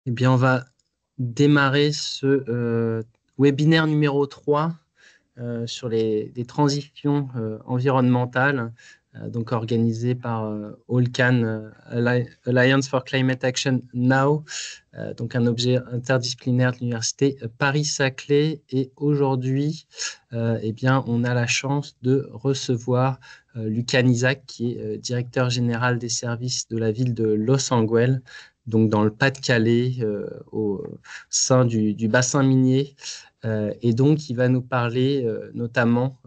Eh bien, on va démarrer ce webinaire numéro 3 sur les transitions environnementales, donc organisé par Allcan Alliance for Climate Action Now, donc un objet interdisciplinaire de l'université Paris-Saclay. Et aujourd'hui, eh bien, on a la chance de recevoir Lucas Nizac, qui est directeur général des services de la ville de Los Angeles, donc dans le Pas-de-Calais, au sein du bassin minier. Et donc, il va nous parler notamment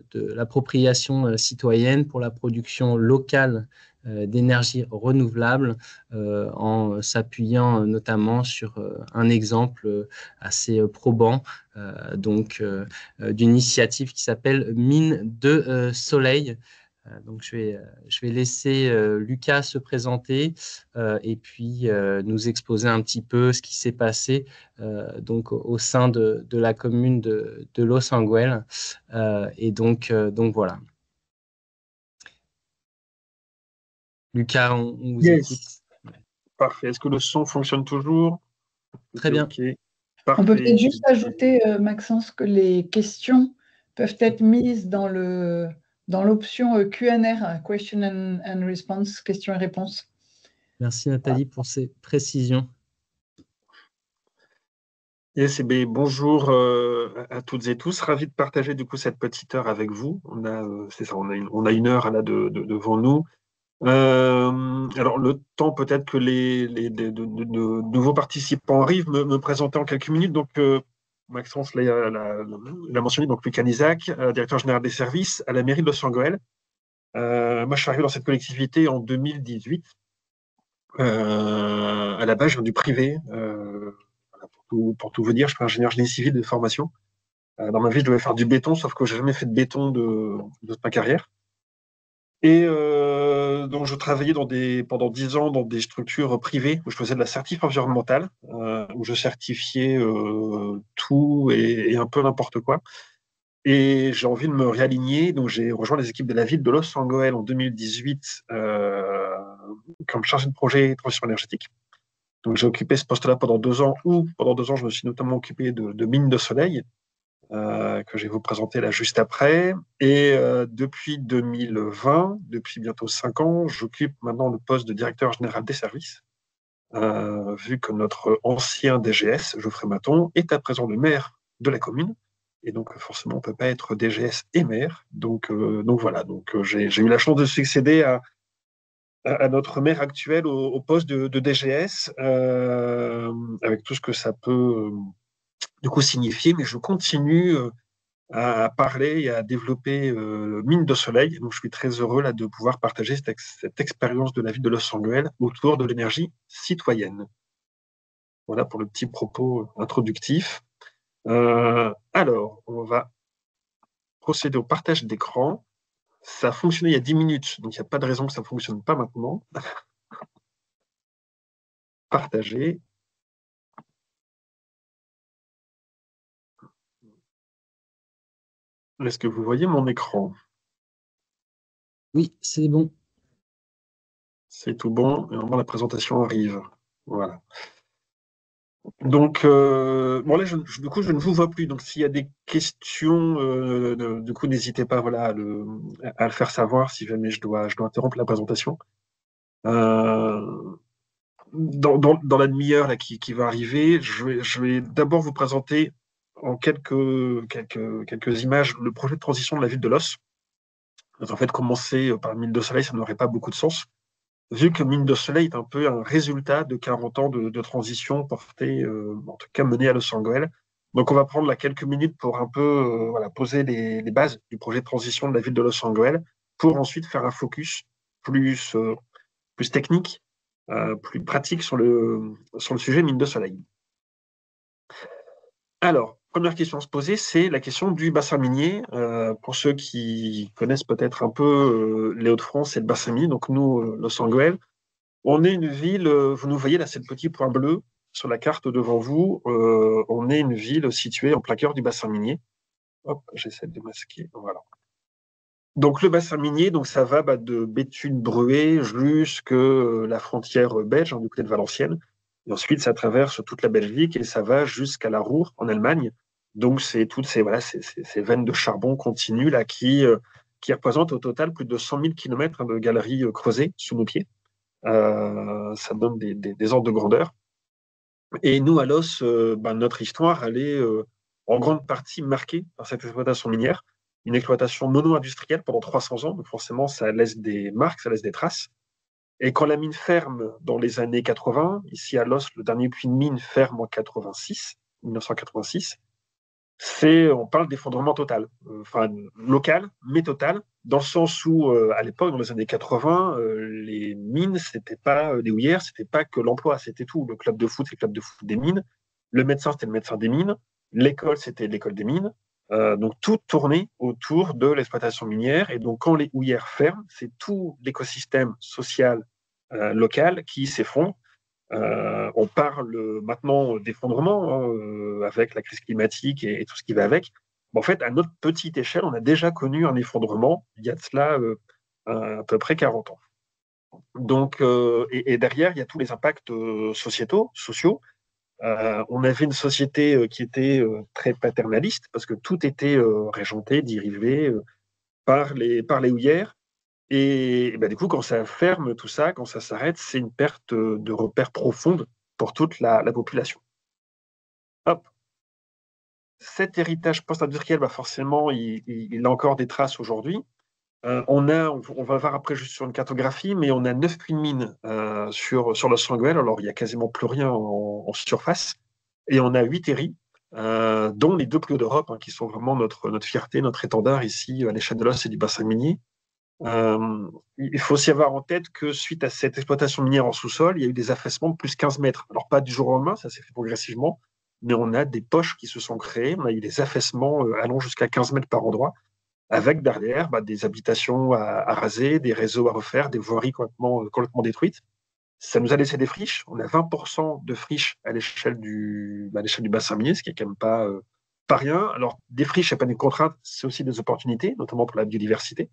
de l'appropriation citoyenne pour la production locale d'énergie renouvelable, en s'appuyant notamment sur un exemple assez probant, d'une initiative qui s'appelle Mine de Soleil. Donc, je vais laisser Lucas se présenter et puis nous exposer un petit peu ce qui s'est passé donc au sein de la commune de Los Angeles. Donc voilà. Lucas, on vous écoute. Yes, parfait. Est-ce que le son fonctionne toujours? Tout Très est bien. OK. On peut Parfait. peut-être juste ajouter, Maxence, que les questions peuvent être mises dans l'option Q&R, Question and Response, questions et réponses. Merci Nathalie pour ces précisions. Yes, bonjour à toutes et tous. Ravi de partager du coup cette petite heure avec vous. C'est ça, on a une heure là devant nous. Alors le temps peut-être que de nouveaux participants arrivent, me présenter en quelques minutes. Donc Maxence l'a mentionné, donc Lucas Nizac, directeur général des services à la mairie de Los Angeles. Moi, je suis arrivé dans cette collectivité en 2018. À la base, je viens du privé. Voilà, pour tout vous dire, je suis ingénieur génie civil de formation. Dans ma vie, je devais faire du béton, sauf que j'ai jamais fait de béton de ma carrière. Et donc, je travaillais pendant 10 ans dans des structures privées où je faisais de la certif environnementale, où je certifiais tout et un peu n'importe quoi. Et j'ai envie de me réaligner, donc j'ai rejoint les équipes de la ville de Los Angeles en 2018 comme chargé de projet transition énergétique. Donc j'ai occupé ce poste-là pendant 2 ans, où pendant 2 ans, je me suis notamment occupé de mines de soleil, que je vais vous présenter là juste après. Et depuis 2020, depuis bientôt 5 ans, j'occupe maintenant le poste de directeur général des services, vu que notre ancien DGS, Geoffrey Maton, est à présent le maire de la commune. Et donc, forcément, on ne peut pas être DGS et maire. Donc voilà. Donc, j'ai eu la chance de succéder à notre maire actuel au poste de DGS, avec tout ce que ça peut du coup signifier. Mais je continue à parler et à développer Mine de Soleil. Donc, je suis très heureux là de pouvoir partager cette expérience de la ville de Los Angeles autour de l'énergie citoyenne. Voilà pour le petit propos introductif. Alors, on va procéder au partage d'écran. Ça a fonctionné il y a 10 minutes, donc il n'y a pas de raison que ça ne fonctionne pas maintenant. Partager. Est-ce que vous voyez mon écran? Oui, c'est bon. C'est tout bon. Et normalement, la présentation arrive. Voilà. Donc, bon, là, du coup, je ne vous vois plus. Donc, s'il y a des questions, du coup, n'hésitez pas, voilà, à le faire savoir si jamais je dois interrompre la présentation. Dans la demi-heure là, qui va arriver, je vais d'abord vous présenter en quelques images le projet de transition de la ville de Los. En fait, commencer par Mine de Soleil, ça n'aurait pas beaucoup de sens, vu que Mine de Soleil est un peu un résultat de 40 ans de transition portée, en tout cas menée à Los Angeles. Donc, on va prendre là quelques minutes pour un peu voilà, poser les bases du projet de transition de la ville de Los Angeles, pour ensuite faire un focus plus technique, plus pratique sur le sujet Mine de Soleil. Alors, première question à se poser, c'est la question du bassin minier. Pour ceux qui connaissent peut-être un peu les Hauts-de-France et le bassin minier, donc nous, Los Angeles, on est une ville, vous nous voyez là, c'est le petit point bleu sur la carte devant vous, on est une ville située en plein cœur du bassin minier. Hop, j'essaie de masquer, voilà. Donc le bassin minier, donc ça va de Béthune-Bruay jusque la frontière belge, du côté de Valenciennes. Et ensuite, ça traverse toute la Belgique et ça va jusqu'à la Ruhr en Allemagne. Donc, c'est toutes ces veines de charbon continues là qui représentent au total plus de 100 000 km de galeries creusées sous nos pieds. Ça donne des ordres de grandeur. Et nous, à Los, notre histoire, elle est en grande partie marquée par cette exploitation minière, une exploitation mono-industrielle pendant 300 ans. Donc forcément, ça laisse des marques, ça laisse des traces. Et quand la mine ferme dans les années 80, ici à Los, le dernier puits de mine ferme en 1986, on parle d'effondrement total, enfin local, mais total, dans le sens où, à l'époque, dans les années 80, les mines, c'était pas des houillères, c'était pas que l'emploi, c'était tout. Le club de foot, c'est le club de foot des mines. Le médecin, c'était le médecin des mines. L'école, c'était l'école des mines. Donc tout tournait autour de l'exploitation minière. Et donc quand les houillères ferment, c'est tout l'écosystème social local qui s'effondre. On parle maintenant d'effondrement avec la crise climatique et tout ce qui va avec. Mais en fait, à notre petite échelle, on a déjà connu un effondrement il y a de cela à peu près 40 ans. Donc, et derrière, il y a tous les impacts sociaux. On avait une société qui était très paternaliste parce que tout était régenté, dérivé par les houillères. Et du coup, quand ça ferme tout ça, quand ça s'arrête, c'est une perte de repères profonde pour toute la population. Hop. Cet héritage post-industriel, forcément, il a encore des traces aujourd'hui. On va voir après juste sur une cartographie, mais on a 9 puits de mines sur le Sanguel. Alors, il n'y a quasiment plus rien en surface. Et on a 8 terris, dont les 2 plus hauts d'Europe, qui sont vraiment notre fierté, notre étendard ici à l'échelle de l'Os et du bassin minier. Il faut aussi avoir en tête que suite à cette exploitation minière en sous-sol, il y a eu des affaissements de plus 15 mètres. Alors, pas du jour au lendemain, ça s'est fait progressivement, mais on a des poches qui se sont créées. On a eu des affaissements allant jusqu'à 15 mètres par endroit, avec derrière des habitations à raser, des réseaux à refaire, des voiries complètement détruites. Ça nous a laissé des friches. On a 20% de friches à l'échelle du bassin minier, ce qui est quand même pas rien. Alors, des friches, ce n'est pas une contrainte, c'est aussi des opportunités, notamment pour la biodiversité.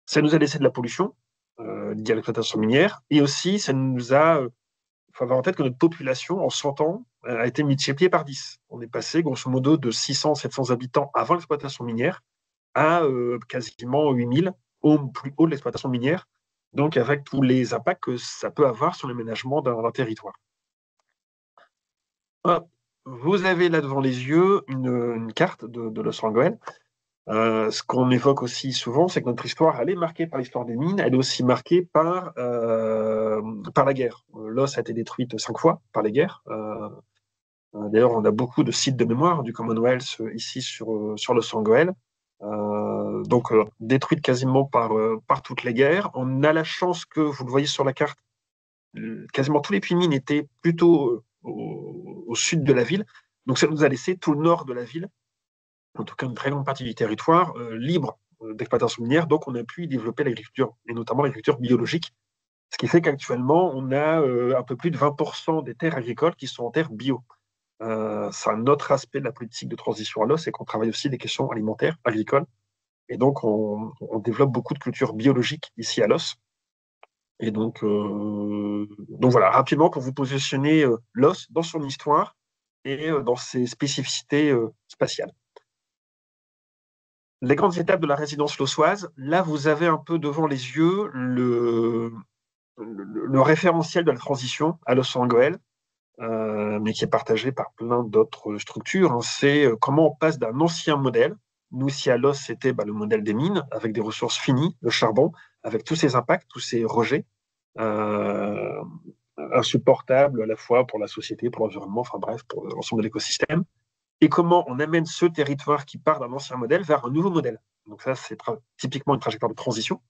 Ça nous a laissé de la pollution liée à l'exploitation minière. Et aussi, ça nous a. Il faut avoir en tête que notre population, en 100 ans, a été multipliée par 10. On est passé, grosso modo, de 600-700 habitants avant l'exploitation minière à quasiment 8000 au plus haut de l'exploitation minière. Donc, avec tous les impacts que ça peut avoir sur l'aménagement d'un territoire. Hop. Vous avez là devant les yeux une carte de Los Angeles. Ce qu'on évoque aussi souvent, c'est que notre histoire, elle est marquée par l'histoire des mines, elle est aussi marquée par la guerre. L'os a été détruite 5 fois par les guerres. D'ailleurs, on a beaucoup de sites de mémoire du Commonwealth ici sur Los Angeles. Donc, détruite quasiment par toutes les guerres. On a la chance que, vous le voyez sur la carte, quasiment tous les puits de mines étaient plutôt au sud de la ville. Donc, ça nous a laissé tout le nord de la ville, en tout cas une très grande partie du territoire, libre d'exploitation minière. Donc, on a pu y développer l'agriculture, et notamment l'agriculture biologique. Ce qui fait qu'actuellement, on a un peu plus de 20% des terres agricoles qui sont en terres bio. C'est un autre aspect de la politique de transition à l'os, c'est qu'on travaille aussi des questions alimentaires, agricoles. Et donc, on développe beaucoup de cultures biologiques ici à l'os. Et donc voilà, rapidement, pour vous positionner l'os dans son histoire et dans ses spécificités spatiales. Les grandes étapes de la résidence lossoise, là, vous avez un peu devant les yeux le référentiel de la transition à Los Angeles, mais qui est partagé par plein d'autres structures. C'est comment on passe d'un ancien modèle. Nous, ici à Los, c'était le modèle des mines, avec des ressources finies, le charbon, avec tous ses impacts, tous ses rejets, insupportables à la fois pour la société, pour l'environnement, enfin bref, pour l'ensemble de l'écosystème. Et comment on amène ce territoire qui part d'un ancien modèle vers un nouveau modèle. Donc ça, c'est typiquement une trajectoire de transition.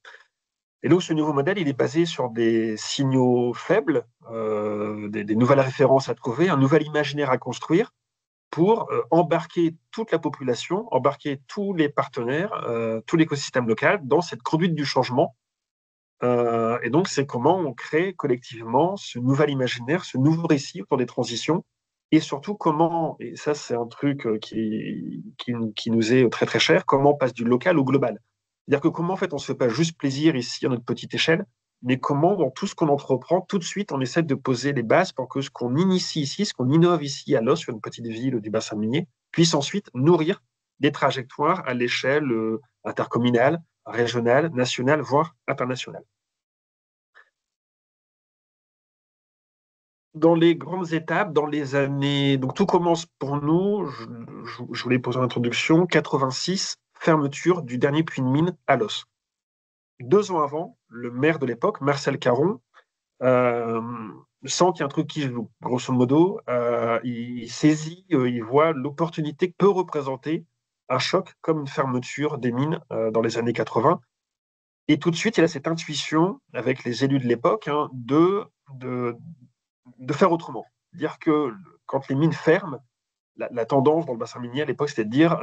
Et donc, ce nouveau modèle, il est basé sur des signaux faibles, des nouvelles références à trouver, un nouvel imaginaire à construire pour embarquer toute la population, embarquer tous les partenaires, tout l'écosystème local dans cette conduite du changement. Et donc, c'est comment on crée collectivement ce nouvel imaginaire, ce nouveau récit autour des transitions, et surtout comment, et ça c'est un truc qui nous est très très cher, comment on passe du local au global. C'est-à-dire que comment en fait on ne se fait pas juste plaisir ici à notre petite échelle, mais comment, dans tout ce qu'on entreprend, tout de suite, on essaie de poser les bases pour que ce qu'on initie ici, ce qu'on innove ici à Los, sur une petite ville du bassin minier, puisse ensuite nourrir des trajectoires à l'échelle intercommunale, régionale, nationale, voire internationale. Dans les grandes étapes, dans les années... Donc tout commence pour nous, je voulais poser en introduction, 86, fermeture du dernier puits de mine à Los. 2 ans avant, le maire de l'époque, Marcel Caron, sent qu'il y a un truc qui joue. Grosso modo, il saisit, il voit l'opportunité que peut représenter un choc comme une fermeture des mines dans les années 80. Et tout de suite, il a cette intuition, avec les élus de l'époque, hein, de faire autrement. Dire que quand les mines ferment, la tendance dans le bassin minier à l'époque, c'était de dire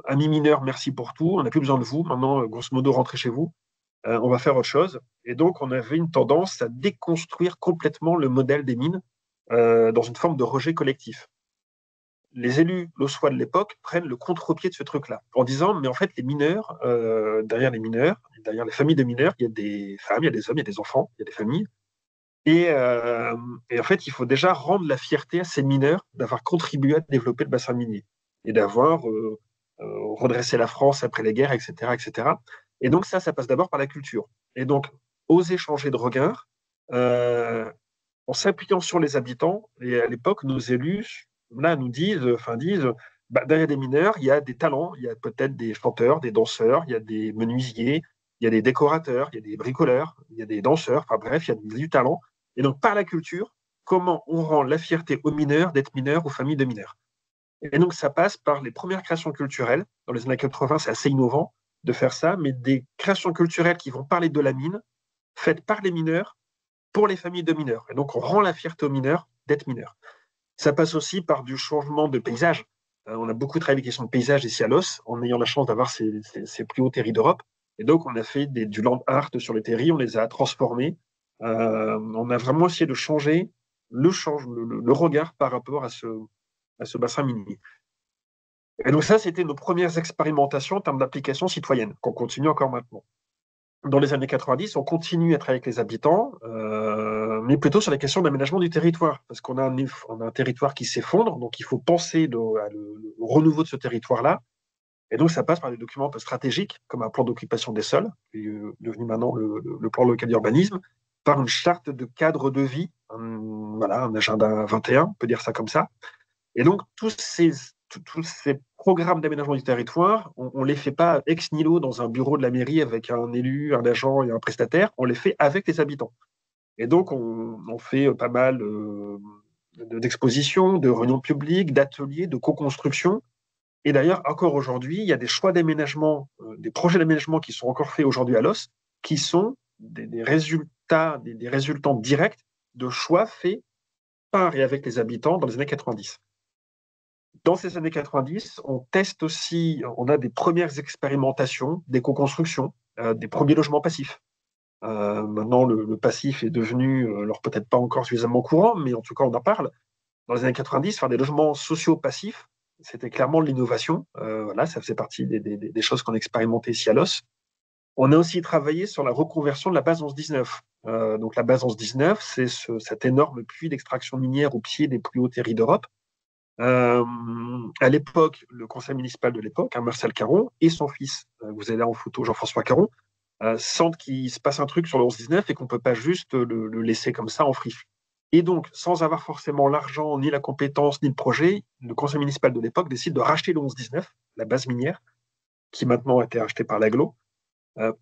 amis mineurs, merci pour tout, on n'a plus besoin de vous, maintenant, grosso modo, rentrez chez vous, on va faire autre chose. Et donc, on avait une tendance à déconstruire complètement le modèle des mines dans une forme de rejet collectif. Les élus lossois de l'époque prennent le contre-pied de ce truc-là, en disant, mais en fait, les mineurs, derrière les familles de mineurs, il y a des femmes, il y a des hommes, il y a des enfants, il y a des familles. Et en fait, il faut déjà rendre la fierté à ces mineurs d'avoir contribué à développer le bassin minier et d'avoir redressé la France après les guerres, etc., etc. Et donc ça passe d'abord par la culture. Et donc, oser changer de regard en s'appuyant sur les habitants. Et à l'époque, nos élus, là, nous disent, bah, derrière des mineurs, il y a des talents, il y a peut-être des chanteurs, des danseurs, il y a des menuisiers, il y a des décorateurs, il y a des bricoleurs, il y a des danseurs, enfin bref, il y a du talent. Et donc, par la culture, comment on rend la fierté aux mineurs d'être mineurs, aux familles de mineurs. Et donc, ça passe par les premières créations culturelles. Dans les années 80, c'est assez innovant de faire ça, mais des créations culturelles qui vont parler de la mine, faites par les mineurs, pour les familles de mineurs. Et donc, on rend la fierté aux mineurs d'être mineurs. Ça passe aussi par du changement de paysage. On a beaucoup travaillé avec les questions de paysage ici à Los, en ayant la chance d'avoir ces plus hauts terris d'Europe. Et donc, on a fait du land art sur les terris, on les a transformés. On a vraiment essayé de changer le regard par rapport à ce bassin minier. Et donc ça, c'était nos premières expérimentations en termes d'application citoyenne, qu'on continue encore maintenant. Dans les années 90, on continue à travailler avec les habitants, mais plutôt sur la question d'aménagement du territoire, parce qu'on a un territoire qui s'effondre, donc il faut penser au renouveau de ce territoire-là. Et donc, ça passe par des documents un peu stratégiques, comme un plan d'occupation des sols, qui est devenu maintenant le plan local d'urbanisme, par une charte de cadre de vie, un agenda 21, on peut dire ça comme ça. Et donc, tous ces programmes d'aménagement du territoire, on ne les fait pas ex nihilo dans un bureau de la mairie avec un élu, un agent et un prestataire, on les fait avec les habitants. Et donc, on fait pas mal d'expositions, de réunions publiques, d'ateliers, de co-construction. Et d'ailleurs, encore aujourd'hui, il y a des choix d'aménagement, des projets d'aménagement qui sont encore faits aujourd'hui à Los, qui sont des résultats, des résultants directs de choix faits par et avec les habitants dans les années 90. Dans ces années 90, on teste aussi, on a des premières expérimentations, des co-constructions, des premiers logements passifs. Maintenant, le passif est devenu, alors peut-être pas encore suffisamment courant, mais en tout cas, on en parle. Dans les années 90, faire des logements sociaux passifs, c'était clairement de l'innovation. Voilà, ça faisait partie des choses qu'on expérimentait ici à Los. On a aussi travaillé sur la reconversion de la base 11-19. Donc la base 11-19, c'est cet énorme puits d'extraction minière au pied des plus hauts terris d'Europe. À l'époque, le conseil municipal de l'époque, Marcel Caron, et son fils, vous avez là en photo Jean-François Caron, sentent qu'il se passe un truc sur le 11-19 et qu'on ne peut pas juste le laisser comme ça en friche. Et donc, sans avoir forcément l'argent, ni la compétence, ni le projet, le conseil municipal de l'époque décide de racheter le 11-19, la base minière, qui maintenant a été rachetée par l'Aglo,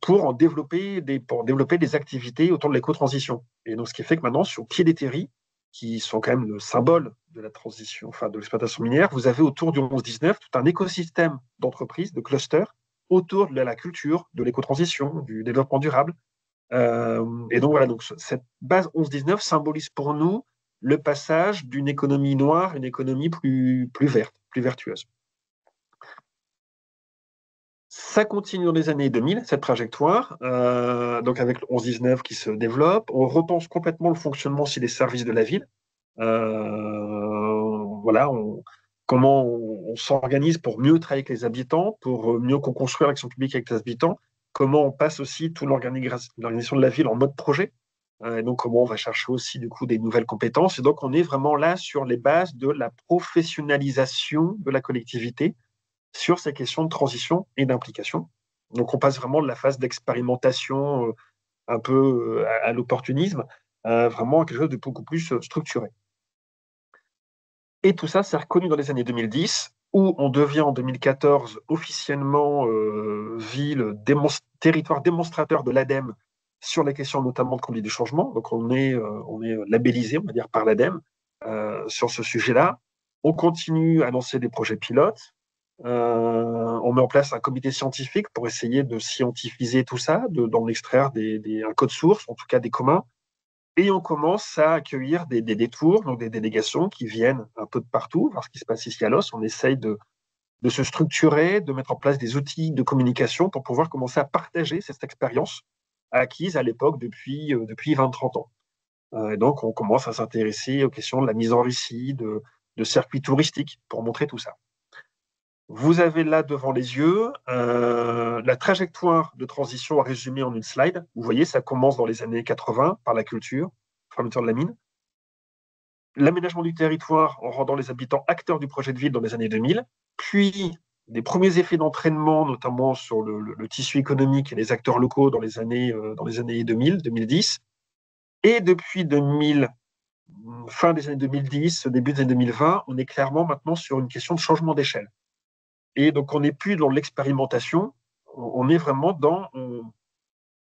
pour développer des activités autour de l'éco-transition. Et donc, ce qui fait que maintenant, sur pied des terris, qui sont quand même le symbole de la transition, enfin de l'exploitation minière, vous avez autour du 11-19 tout un écosystème d'entreprises, de clusters, autour de la culture, de l'éco-transition, du développement durable. Et donc voilà, donc cette base 11-19 symbolise pour nous le passage d'une économie noire à une économie plus verte, plus vertueuse. Ça continue dans les années 2000, cette trajectoire, donc avec le 11-19 qui se développe. On repense complètement le fonctionnement aussi des services de la ville. Voilà, comment on s'organise pour mieux travailler avec les habitants, pour mieux co-construire l'action publique avec les habitants, comment on passe aussi toute l'organisation de la ville en mode projet, et donc comment on va chercher aussi du coup des nouvelles compétences. Et donc on est vraiment là sur les bases de la professionnalisation de la collectivité sur ces questions de transition et d'implication. Donc on passe vraiment de la phase d'expérimentation un peu à l'opportunisme, vraiment à quelque chose de beaucoup plus structuré. Et tout ça, c'est reconnu dans les années 2010, où on devient en 2014 officiellement territoire démonstrateur de l'ADEME sur les questions notamment de conduite du changement. Donc on est labellisé, on va dire, par l'ADEME sur ce sujet-là. On continue à lancer des projets pilotes. On met en place un comité scientifique pour essayer de scientifiser tout ça, d'en extraire un code source, en tout cas des communs. Et on commence à accueillir des détours, donc des délégations qui viennent un peu de partout, voir ce qui se passe ici à Los. On essaye de se structurer, de mettre en place des outils de communication pour pouvoir commencer à partager cette expérience acquise à l'époque depuis 20-30 ans. Et donc, on commence à s'intéresser aux questions de la mise en récit, de circuits touristiques pour montrer tout ça. Vous avez là devant les yeux la trajectoire de transition résumée en une slide. Vous voyez, ça commence dans les années 80 par la culture, fermeture de la mine. L'aménagement du territoire en rendant les habitants acteurs du projet de ville dans les années 2000, puis des premiers effets d'entraînement, notamment sur le tissu économique et les acteurs locaux dans les années 2000, 2010. Et depuis fin des années 2010, début des années 2020, on est clairement maintenant sur une question de changement d'échelle. Et donc, on n'est plus dans l'expérimentation, on est vraiment dans...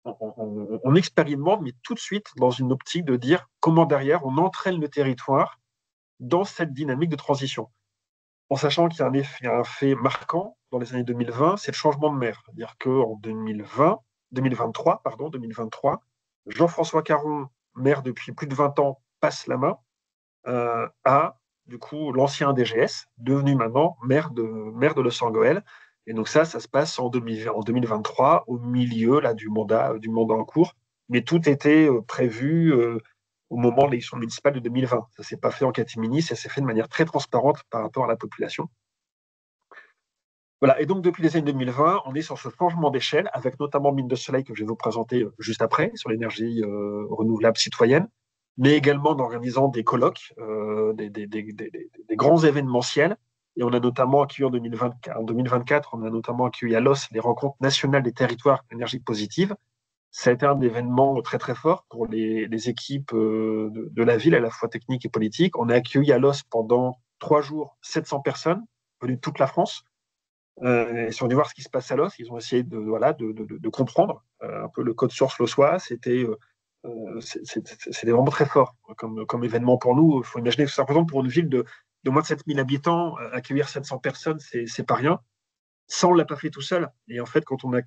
On expérimente, mais tout de suite dans une optique de dire comment derrière on entraîne le territoire dans cette dynamique de transition. En sachant qu'il y a un fait marquant dans les années 2020, c'est le changement de maire. C'est-à-dire qu'en 2023, Jean-François Caron, maire depuis plus de 20 ans, passe la main à du coup l'ancien DGS, devenu maintenant maire de Los Angeles. Et donc ça se passe en 2023, au milieu là, du mandat en cours. Mais tout était prévu au moment de l'élection municipale de 2020. Ça ne s'est pas fait en catimini, ça s'est fait de manière très transparente par rapport à la population. Voilà, et donc depuis les années 2020, on est sur ce changement d'échelle, avec notamment Mine de Soleil que je vais vous présenter juste après, sur l'énergie renouvelable citoyenne, mais également en organisant des colloques, des grands événementiels. Et on a notamment accueilli en 2024, on a notamment accueilli à Los les rencontres nationales des territoires énergie positive. Ça a été un événement très très fort pour les équipes de la ville, à la fois technique et politique. On a accueilli à Los pendant 3 jours 700 personnes venues de toute la France. Ils sont venus voir ce qui se passe à Los. Ils ont essayé de comprendre un peu le code source lossois. C'était vraiment très fort comme événement pour nous. Il faut imaginer que ça représente pour une ville de moins de 7000 habitants, accueillir 700 personnes, c'est pas rien. Ça, on ne l'a pas fait tout seul. Et en fait, quand on a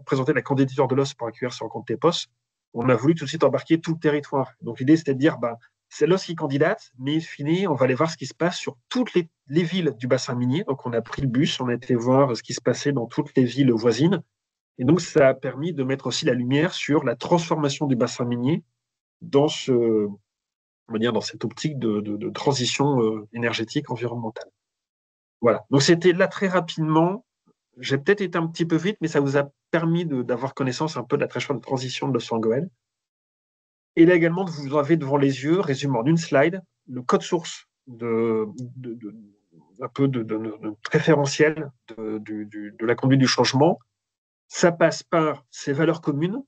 présenté la candidature de Los pour accueillir ce rencontre TEPOS, on a voulu tout de suite embarquer tout le territoire. Donc l'idée, c'était de dire, c'est Los qui candidate, mais fini, on va aller voir ce qui se passe sur toutes les villes du bassin minier. Donc on a pris le bus, on a été voir ce qui se passait dans toutes les villes voisines. Et donc ça a permis de mettre aussi la lumière sur la transformation du bassin minier dans cette optique de transition énergétique environnementale. Voilà. Donc c'était là très rapidement. J'ai peut-être été un petit peu vite, mais ça vous a permis d'avoir connaissance un peu de la trajectoire de transition de Los Angeles. Et là également, vous avez devant les yeux, résumé en une slide, le code source un peu de référentiel de la conduite du changement. Ça passe par ces valeurs communes,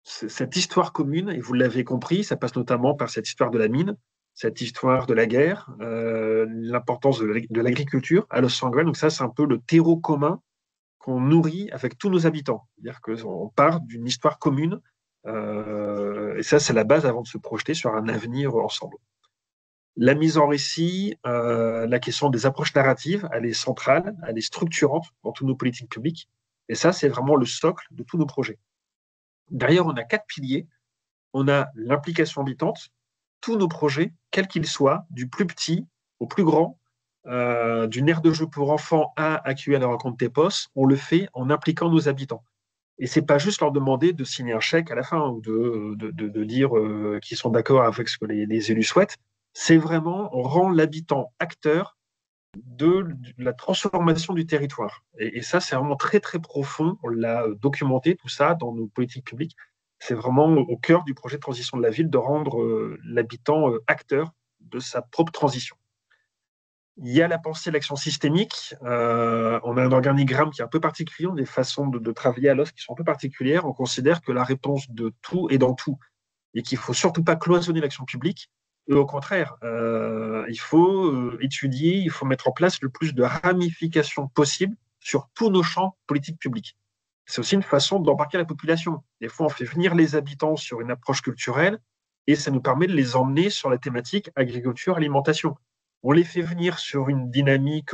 cette histoire commune, et vous l'avez compris, ça passe notamment par cette histoire de la mine, cette histoire de la guerre, l'importance de l'agriculture à Los Angeles. Donc ça, c'est un peu le terreau commun qu'on nourrit avec tous nos habitants. C'est-à-dire qu'on part d'une histoire commune, et ça, c'est la base avant de se projeter sur un avenir ensemble. La mise en récit, la question des approches narratives, elle est centrale, elle est structurante dans toutes nos politiques publiques. Et ça, c'est vraiment le socle de tous nos projets. Derrière, on a 4 piliers. On a l'implication habitante. Tous nos projets, quels qu'ils soient, du plus petit au plus grand, d'une aire de jeu pour enfants à accueillir la rencontre TEPOS, on le fait en impliquant nos habitants. Et c'est pas juste leur demander de signer un chèque à la fin ou de dire qu'ils sont d'accord avec ce que les élus souhaitent. C'est vraiment, on rend l'habitant acteur de la transformation du territoire. Et ça, c'est vraiment très, très profond. On l'a documenté, tout ça, dans nos politiques publiques. C'est vraiment au cœur du projet de transition de la ville de rendre l'habitant acteur de sa propre transition. Il y a la pensée de l'action systémique. On a un organigramme qui est un peu particulier, on a des façons de travailler à l'os qui sont un peu particulières. On considère que la réponse de tout est dans tout et qu'il ne faut surtout pas cloisonner l'action publique. Et au contraire, il faut étudier, il faut mettre en place le plus de ramifications possible sur tous nos champs politiques publics. C'est aussi une façon d'embarquer la population. Des fois, on fait venir les habitants sur une approche culturelle et ça nous permet de les emmener sur la thématique agriculture, alimentation. On les fait venir sur une dynamique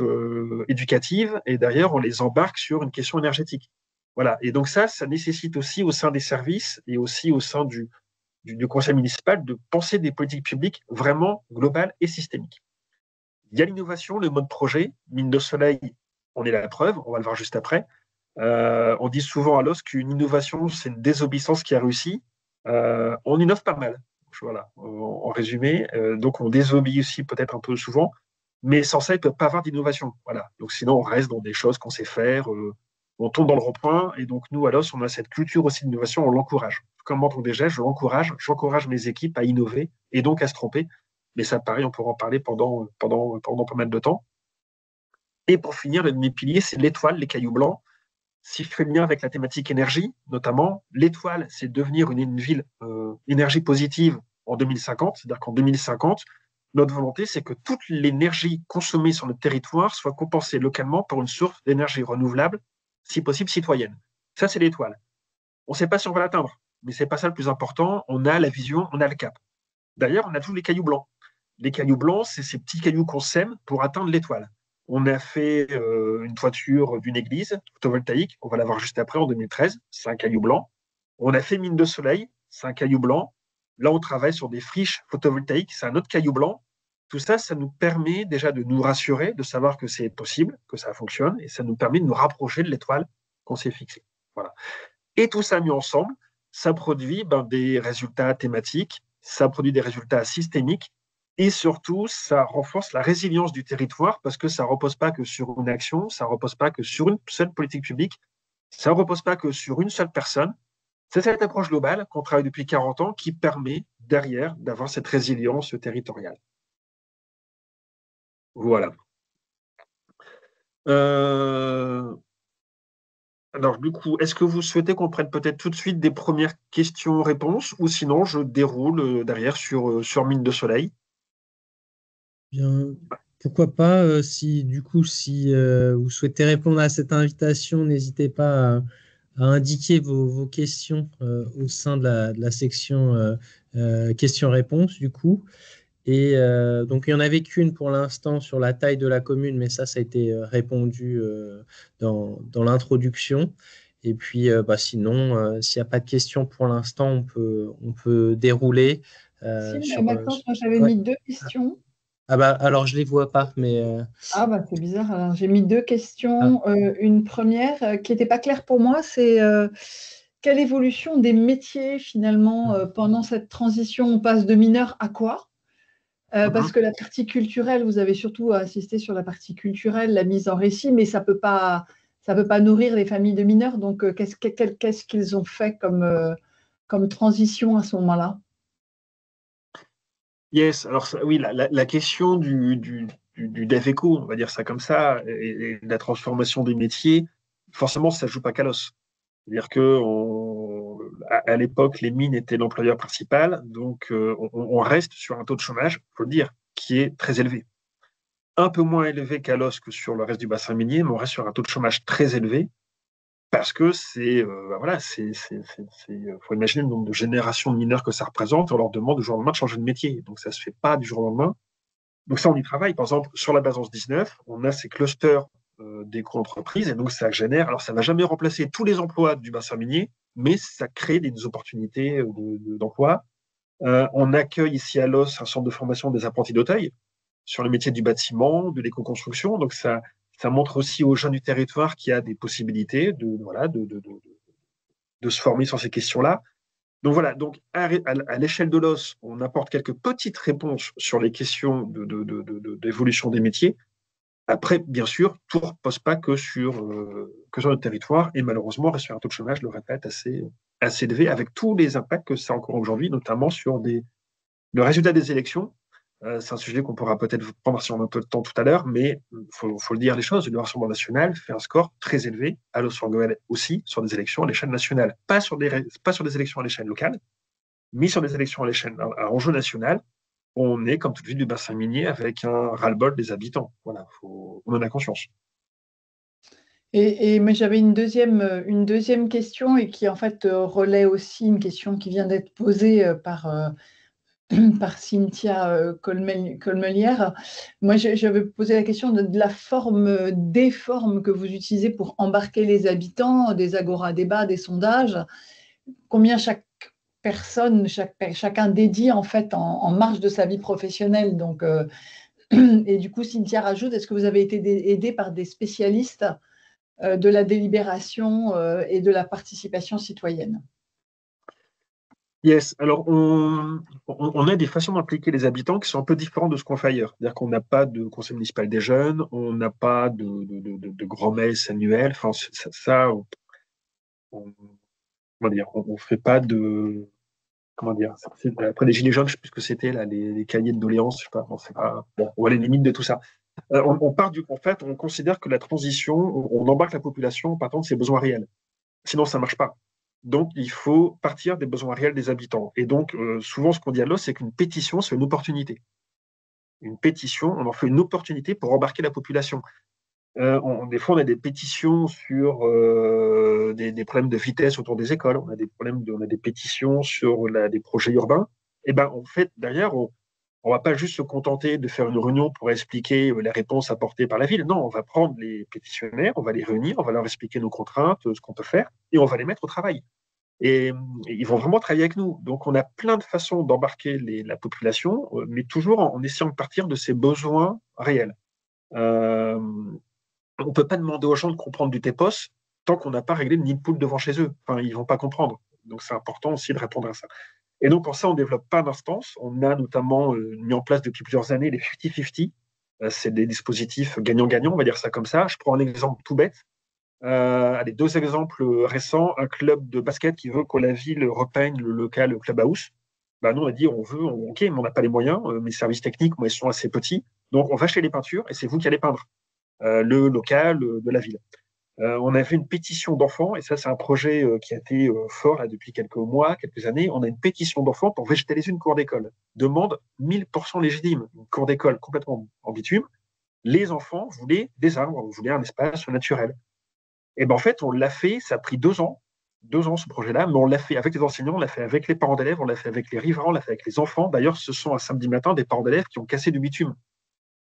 éducative et derrière, on les embarque sur une question énergétique. Voilà. Et donc ça nécessite aussi au sein des services et aussi au sein du conseil municipal de penser des politiques publiques vraiment globales et systémiques. Il y a l'innovation, le mode projet, mine de soleil, on est la preuve, on va le voir juste après. On dit souvent à l'os qu'une innovation, c'est une désobéissance qui a réussi. On innove pas mal, voilà, en résumé. Donc on désobéit aussi peut-être un peu souvent, mais sans ça, il ne peut pas avoir d'innovation. Voilà. Donc sinon, on reste dans des choses qu'on sait faire, on tombe dans le rond-point, et donc nous, à l'os, on a cette culture aussi d'innovation, on l'encourage. Comme mentor des gestes, j'encourage mes équipes à innover et donc à se tromper. Mais ça, pareil, on pourra en parler pendant pas mal de temps. Et pour finir, le mes piliers, c'est l'étoile, les cailloux blancs. Si je fais le lien avec la thématique énergie, notamment, l'étoile, c'est devenir une ville énergie positive en 2050. C'est-à-dire qu'en 2050, notre volonté, c'est que toute l'énergie consommée sur notre territoire soit compensée localement par une source d'énergie renouvelable, si possible citoyenne. Ça, c'est l'étoile. On ne sait pas si on va l'atteindre, mais ce n'est pas ça le plus important. On a la vision, on a le cap. D'ailleurs, on a tous les cailloux blancs. Les cailloux blancs, c'est ces petits cailloux qu'on sème pour atteindre l'étoile. On a fait une toiture d'une église photovoltaïque, on va la voir juste après, en 2013, c'est un caillou blanc. On a fait mine de soleil, c'est un caillou blanc. Là, on travaille sur des friches photovoltaïques, c'est un autre caillou blanc. Tout ça, ça nous permet déjà de nous rassurer, de savoir que c'est possible, que ça fonctionne, et ça nous permet de nous rapprocher de l'étoile qu'on s'est fixée. Voilà. Et tout ça mis ensemble, ça produit des résultats thématiques, ça produit des résultats systémiques, et surtout, ça renforce la résilience du territoire parce que ça ne repose pas que sur une action, ça ne repose pas que sur une seule politique publique, ça ne repose pas que sur une seule personne. C'est cette approche globale qu'on travaille depuis 40 ans qui permet derrière d'avoir cette résilience territoriale. Voilà. Alors, du coup, est-ce que vous souhaitez qu'on prenne peut-être tout de suite des premières questions-réponses ou sinon je déroule derrière sur Mine de Soleil? Bien, pourquoi pas, si vous souhaitez répondre à cette invitation, n'hésitez pas à indiquer vos questions au sein de la section questions-réponses, du coup. Et donc, il n'y en avait qu'une pour l'instant sur la taille de la commune, mais ça a été répondu dans l'introduction. Et puis, sinon, s'il n'y a pas de questions pour l'instant, on peut dérouler. Si, mais Maxence, moi j'avais Ouais. mis 2 questions. Ah bah alors je les vois pas, mais Ah bah c'est bizarre. Alors, j'ai mis 2 questions. Une première qui n'était pas claire pour moi, c'est quelle évolution des métiers finalement pendant cette transition, on passe de mineur à quoi? Parce que la partie culturelle, vous avez surtout insisté sur la partie culturelle, la mise en récit, mais ça peut pas nourrir les familles de mineurs. Donc qu'est-ce qu'ils ont fait comme transition à ce moment-là? Yes, alors oui, la question du DevEco, on va dire ça comme ça, et de la transformation des métiers, forcément, ça ne joue pas qu'à l'os. C'est-à-dire qu'à l'époque, les mines étaient l'employeur principal, donc on reste sur un taux de chômage, il faut le dire, qui est très élevé. Un peu moins élevé qu'à l'os que sur le reste du bassin minier, mais on reste sur un taux de chômage très élevé, parce que faut imaginer le nombre de générations de mineurs que ça représente, on leur demande du jour au lendemain de changer de métier, donc ça ne se fait pas du jour au lendemain. Donc ça, on y travaille. Par exemple, sur la base 11-19, on a ces clusters d'éco-entreprises, et donc ça génère, alors ça ne va jamais remplacer tous les emplois du bassin minier, mais ça crée des opportunités d'emploi. On accueille ici à Los un centre de formation des apprentis d'Auteuil sur le métier du bâtiment, de l'éco-construction, donc ça montre aussi aux jeunes du territoire qu'il y a des possibilités de se former sur ces questions-là. Donc voilà, donc à l'échelle de l'os, on apporte quelques petites réponses sur les questions d'évolution des métiers. Après, bien sûr, tout ne repose pas que sur notre territoire, et malheureusement, reste sur un taux de chômage, je le répète, assez élevé, avec tous les impacts que ça a encore aujourd'hui, notamment sur le résultat des élections. C'est un sujet qu'on pourra peut-être prendre si on a un peu de temps tout à l'heure, mais il faut le dire les choses, le Rassemblement national fait un score très élevé à Los Angeles aussi sur des élections à l'échelle nationale. Pas sur des élections à l'échelle locale, mais sur des élections à enjeu national. On est, comme toute ville du bassin minier, avec un ras-le-bol des habitants. Voilà, on en a conscience. Mais j'avais une deuxième question et qui en fait relaie aussi une question qui vient d'être posée par Cynthia Colmelière. Moi, j'avais posé la question de la forme, des formes que vous utilisez pour embarquer les habitants, des agora-débats, des sondages. Combien chaque personne, chacun dédie en fait en marge de sa vie professionnelle. Donc, et du coup, Cynthia rajoute, est-ce que vous avez été aidé par des spécialistes de la délibération et de la participation citoyenne? Yes, alors on a des façons d'impliquer les habitants qui sont un peu différentes de ce qu'on fait ailleurs. C'est-à-dire qu'on n'a pas de conseil municipal des jeunes, on n'a pas de grand-messe annuelle. Enfin, comment dire, on fait pas de. Comment dire, après les gilets jaunes, je sais plus ce que c'était, là, les cahiers de doléances, je sais pas, bon, on voit les limites de tout ça. En fait, on considère que la transition, on embarque la population en partant de ses besoins réels. Sinon, ça ne marche pas. Donc, il faut partir des besoins réels des habitants. Et donc, souvent, ce qu'on dit à l'os, c'est qu'une pétition, c'est une opportunité. Une pétition, on en fait une opportunité pour embarquer la population. Des fois, on a des pétitions sur des problèmes de vitesse autour des écoles, on a des pétitions sur des projets urbains. Et ben, en fait, derrière, on ne va pas juste se contenter de faire une réunion pour expliquer les réponses apportées par la ville. Non, on va prendre les pétitionnaires, on va les réunir, on va leur expliquer nos contraintes, ce qu'on peut faire, et on va les mettre au travail. Et ils vont vraiment travailler avec nous. Donc, on a plein de façons d'embarquer la population, mais toujours en essayant de partir de ses besoins réels. Euh, on ne peut pas demander aux gens de comprendre du TEPOS tant qu'on n'a pas réglé le nid de poule devant chez eux. Enfin, ils ne vont pas comprendre. Donc, c'est important aussi de répondre à ça. Et donc, pour ça, on développe pas d'instance. On a notamment mis en place depuis plusieurs années les 50-50. C'est des dispositifs gagnant-gagnant, on va dire ça comme ça. Je prends un exemple tout bête. Allez, deux exemples récents. Un club de basket qui veut que la ville repeigne le local clubhouse. Bah, nous, on a dit, ok, mais on n'a pas les moyens. Mes services techniques, moi, ils sont assez petits. Donc, on va chez les peintures et c'est vous qui allez peindre le local de la ville. On a fait une pétition d'enfants, et ça, c'est un projet qui a été fort là, depuis quelques mois, quelques années. On a une pétition d'enfants pour végétaliser une cour d'école. Demande 1000% légitime. Une cour d'école complètement en bitume. Les enfants voulaient des arbres, voulaient un espace naturel. Et ben en fait, on l'a fait, ça a pris 2 ans ce projet-là, mais on l'a fait avec les enseignants, on l'a fait avec les parents d'élèves, on l'a fait avec les riverains, on l'a fait avec les enfants. D'ailleurs, ce sont un samedi matin des parents d'élèves qui ont cassé du bitume.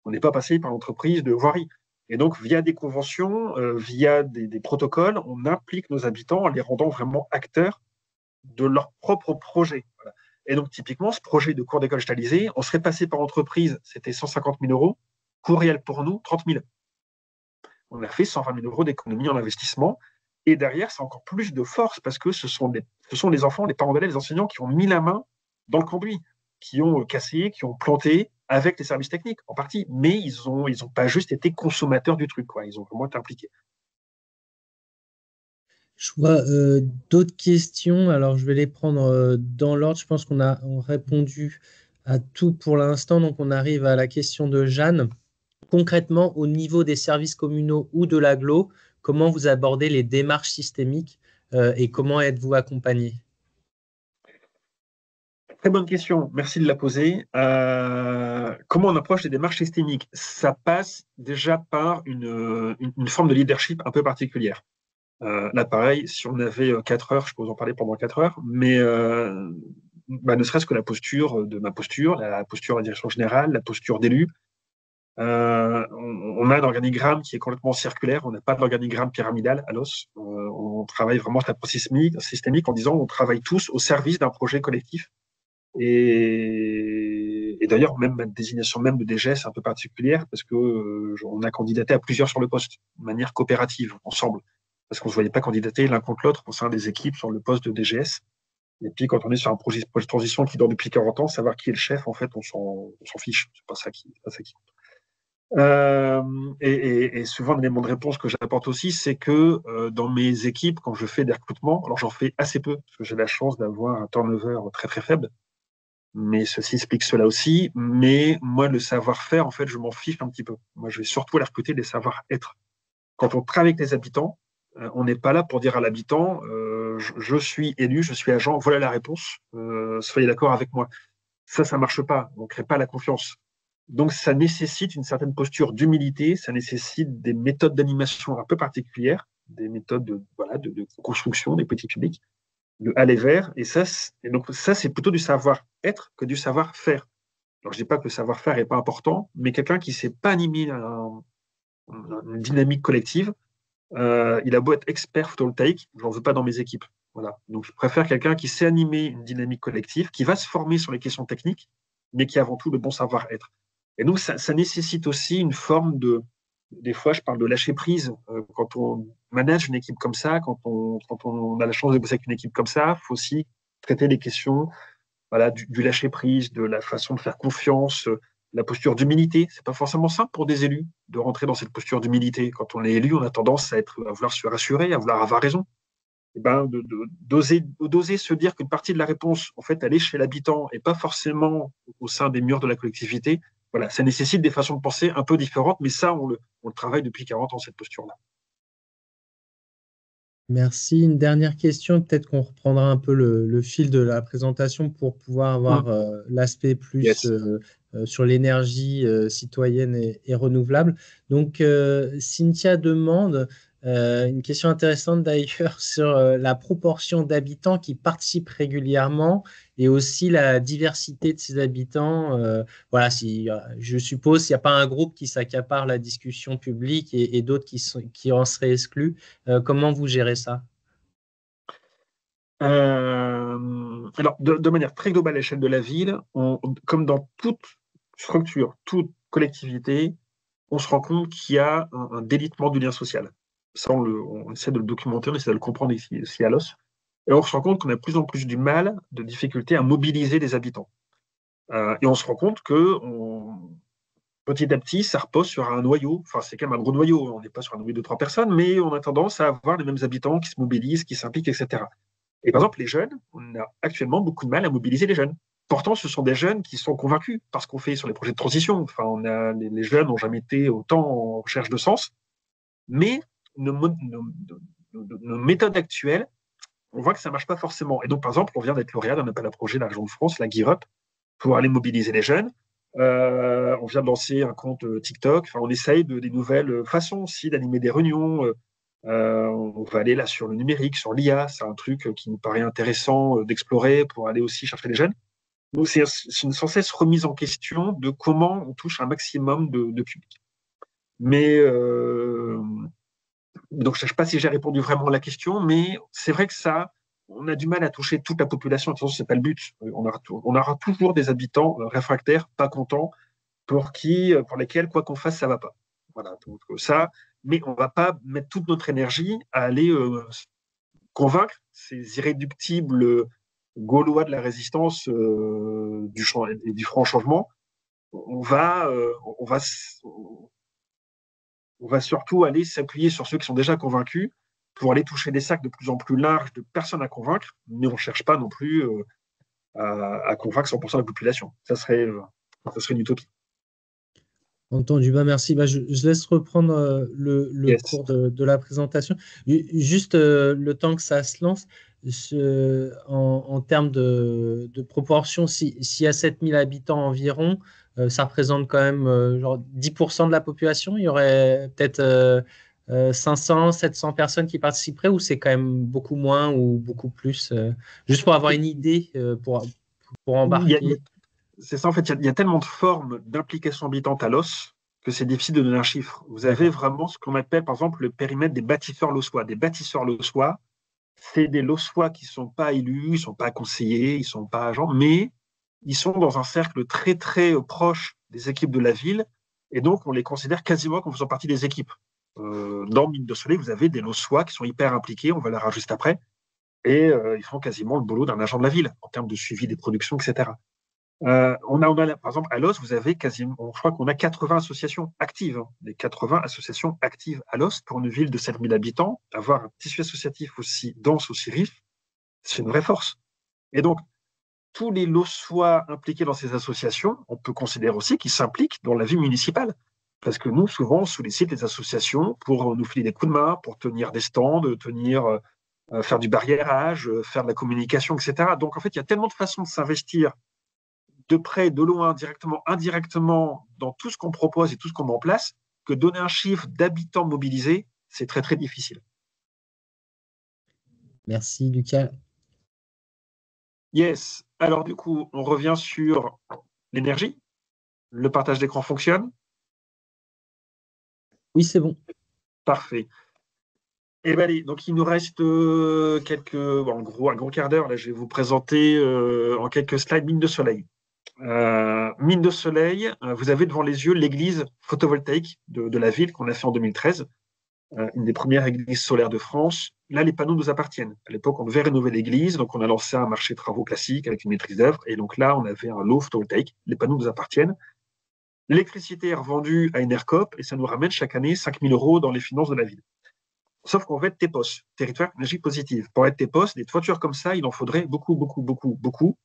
On n'est pas passé par l'entreprise de voirie. Et donc, via des conventions, via des protocoles, on implique nos habitants en les rendant vraiment acteurs de leur propre projet. Voilà. Et donc, typiquement, ce projet de cours d'école digitalisée, on serait passé par entreprise, c'était 150 000 euros. Coût réel pour nous, 30 000. On a fait 120 000 euros d'économie en investissement. Et derrière, c'est encore plus de force parce que ce sont les enfants, les parents d'élèves, les enseignants qui ont mis la main dans le conduit, qui ont cassé, qui ont planté avec les services techniques en partie. Mais ils ont pas juste été consommateurs du truc, quoi. Ils ont vraiment été impliqués. Je vois d'autres questions. Alors, je vais les prendre dans l'ordre. Je pense qu'on a répondu à tout pour l'instant. Donc, on arrive à la question de Jeanne. Concrètement, au niveau des services communaux ou de l'agglo, comment vous abordez les démarches systémiques et comment êtes-vous accompagné? Très bonne question, merci de la poser. Comment on approche les démarches systémiques? Ça passe déjà par une forme de leadership un peu particulière. Là, pareil, si on avait 4 heures, je peux vous en parler pendant 4 heures, mais ne serait-ce que la posture de ma posture, la posture de la direction générale, la posture d'élu. On a un organigramme qui est complètement circulaire, on n'a pas d'organigramme pyramidal à l'os. On travaille vraiment sur la systémique en disant on travaille tous au service d'un projet collectif. Et d'ailleurs, même ma désignation même de DG, c'est un peu particulière parce que on a candidaté à plusieurs sur le poste, de manière coopérative, ensemble. Parce qu'on ne se voyait pas candidater l'un contre l'autre au sein des équipes sur le poste de DGS. Et puis, quand on est sur un projet de transition qui dure depuis 40 ans, savoir qui est le chef, en fait, on s'en fiche. C'est pas ça qui compte. Et souvent, l'élément de réponse que j'apporte aussi, c'est que dans mes équipes, quand je fais des recrutements, alors j'en fais assez peu, parce que j'ai la chance d'avoir un turnover très très faible, mais ceci explique cela aussi. Mais moi, le savoir-faire, en fait, je m'en fiche un petit peu. Moi, je vais surtout aller recruter des savoir-être. Quand on travaille avec les habitants, on n'est pas là pour dire à l'habitant, je suis élu, je suis agent, voilà la réponse, soyez d'accord avec moi. Ça marche pas, on ne crée pas la confiance. Donc, ça nécessite une certaine posture d'humilité, ça nécessite des méthodes d'animation un peu particulières, des méthodes de construction des petits publics, de aller vers. Et donc, ça, c'est plutôt du savoir-être que du savoir-faire. Alors, je ne dis pas que le savoir-faire n'est pas important, mais quelqu'un qui ne sait pas animer une dynamique collective, il a beau être expert photovoltaïque, je n'en veux pas dans mes équipes. Voilà. Donc, je préfère quelqu'un qui sait animer une dynamique collective, qui va se former sur les questions techniques, mais qui a avant tout le bon savoir-être. Et donc, ça nécessite aussi une forme de. Des fois, je parle de lâcher prise. Quand on manage une équipe comme ça, quand on a la chance de bosser avec une équipe comme ça, il faut aussi traiter les questions voilà, du lâcher prise, de la façon de faire confiance, la posture d'humilité. C'est pas forcément simple pour des élus de rentrer dans cette posture d'humilité. Quand on est élu, on a tendance à vouloir se rassurer, à vouloir avoir raison. Et ben, d'oser se dire qu'une partie de la réponse, en fait, elle est chez l'habitant et pas forcément au sein des murs de la collectivité. Voilà, ça nécessite des façons de penser un peu différentes, mais ça, on le travaille depuis 40 ans, cette posture-là. Merci. Une dernière question, peut-être qu'on reprendra un peu le fil de la présentation pour pouvoir avoir l'aspect plus Yes. sur l'énergie citoyenne et renouvelable. Donc, Cynthia demande une question intéressante d'ailleurs sur la proportion d'habitants qui participent régulièrement et aussi la diversité de ces habitants. Voilà, si, je suppose qu'il n'y a pas un groupe qui s'accapare la discussion publique et d'autres qui en seraient exclus. Comment vous gérez ça? Alors, de manière très globale à l'échelle de la ville, comme dans toute structure, toute collectivité, on se rend compte qu'il y a un délitement du lien social. Ça, on essaie de le documenter, on essaie de le comprendre ici à l'os. Et on se rend compte qu'on a de plus en plus du mal, de difficultés à mobiliser les habitants. Et on se rend compte que petit à petit, ça repose sur un noyau. Enfin, c'est quand même un gros noyau. On n'est pas sur un noyau de 3 personnes, mais on a tendance à avoir les mêmes habitants qui se mobilisent, qui s'impliquent, etc. Et par exemple, les jeunes, on a actuellement beaucoup de mal à mobiliser les jeunes. Pourtant, ce sont des jeunes qui sont convaincus par ce qu'on fait sur les projets de transition. Enfin, les jeunes n'ont jamais été autant en recherche de sens, mais nos méthodes actuelles, on voit que ça ne marche pas forcément. Et donc, par exemple, on vient d'être lauréat d'un appel à projet de la région de France, la Gear Up, pour aller mobiliser les jeunes. On vient de lancer un compte TikTok. Enfin, on essaye des nouvelles façons aussi d'animer des réunions. On va aller là sur le numérique, sur l'IA. C'est un truc qui nous paraît intéressant d'explorer pour aller aussi chercher les jeunes. Donc, c'est une sans cesse remise en question de comment on touche un maximum de public. Mais donc, je ne sais pas si j'ai répondu vraiment à la question, mais c'est vrai que ça, on a du mal à toucher toute la population. Attention, ce n'est pas le but. On aura toujours des habitants réfractaires, pas contents, pour lesquels, quoi qu'on fasse, ça ne va pas. Voilà, donc ça, mais on ne va pas mettre toute notre énergie à aller convaincre ces irréductibles Gaulois de la résistance et du franc changement. On va, on, va, on va surtout aller s'appuyer sur ceux qui sont déjà convaincus pour aller toucher des sacs de plus en plus larges de personnes à convaincre, mais on ne cherche pas non plus à convaincre 100% de la population. Ça serait une utopie. Entendu, bah merci. Bah, je laisse reprendre le Yes. cours de la présentation. Juste le temps que ça se lance, en termes de proportion, s'il y a 7000 habitants environ, ça représente quand même genre 10% de la population. Il y aurait peut-être 500, 700 personnes qui participeraient ou c'est quand même beaucoup moins ou beaucoup plus juste pour avoir une idée pour Il y a, embarquer. c'est ça, en fait, il y a tellement de formes d'implication habitante à l'os que c'est difficile de donner un chiffre. Vous avez D'accord. vraiment ce qu'on appelle, par exemple, le périmètre des bâtisseurs lossois. Des bâtisseurs lossois, c'est des lossois qui ne sont pas élus, ils ne sont pas conseillers, ils ne sont pas agents, mais ils sont dans un cercle très, très proche des équipes de la ville, et donc on les considère quasiment comme faisant partie des équipes. Dans Mine de Soleil, vous avez des lossois qui sont hyper impliqués, on va les voir juste après, et ils font quasiment le boulot d'un agent de la ville en termes de suivi des productions, etc. Par exemple, à Los, vous avez quasiment, je crois qu'on a 80 associations actives. Les 80 associations actives à Los, pour une ville de 7000 habitants, avoir un tissu associatif aussi dense, aussi riche, c'est une vraie force. Et donc, tous les Lossois impliqués dans ces associations, on peut considérer aussi qu'ils s'impliquent dans la vie municipale. Parce que nous, souvent, on sollicite les associations pour nous filer des coups de main, pour tenir des stands, faire du barriérage, faire de la communication, etc. Donc, en fait, il y a tellement de façons de s'investir de près, de loin, directement, indirectement, dans tout ce qu'on propose et tout ce qu'on met en place, que donner un chiffre d'habitants mobilisés, c'est très, très difficile. Merci, Lucas. Yes. Alors, du coup, on revient sur l'énergie. Le partage d'écran fonctionne? Oui, c'est bon. Parfait. Et bien, allez, donc il nous reste en gros, un gros quart d'heure. Là, je vais vous présenter en quelques slides Mine de Soleil. Mine de Soleil, vous avez devant les yeux l'église photovoltaïque de la ville qu'on a fait en 2013, une des premières églises solaires de France. Là, les panneaux nous appartiennent. À l'époque, on devait rénover l'église, donc on a lancé un marché de travaux classique avec une maîtrise d'œuvre, et donc là, on avait un lot photovoltaïque. Les panneaux nous appartiennent. L'électricité est revendue à Enercop, et ça nous ramène chaque année 5 000 € dans les finances de la ville. Sauf qu'on veut être TEPOS, territoire énergie positive. Pour être TEPOS, des toitures comme ça, il en faudrait beaucoup, beaucoup, beaucoup, beaucoup.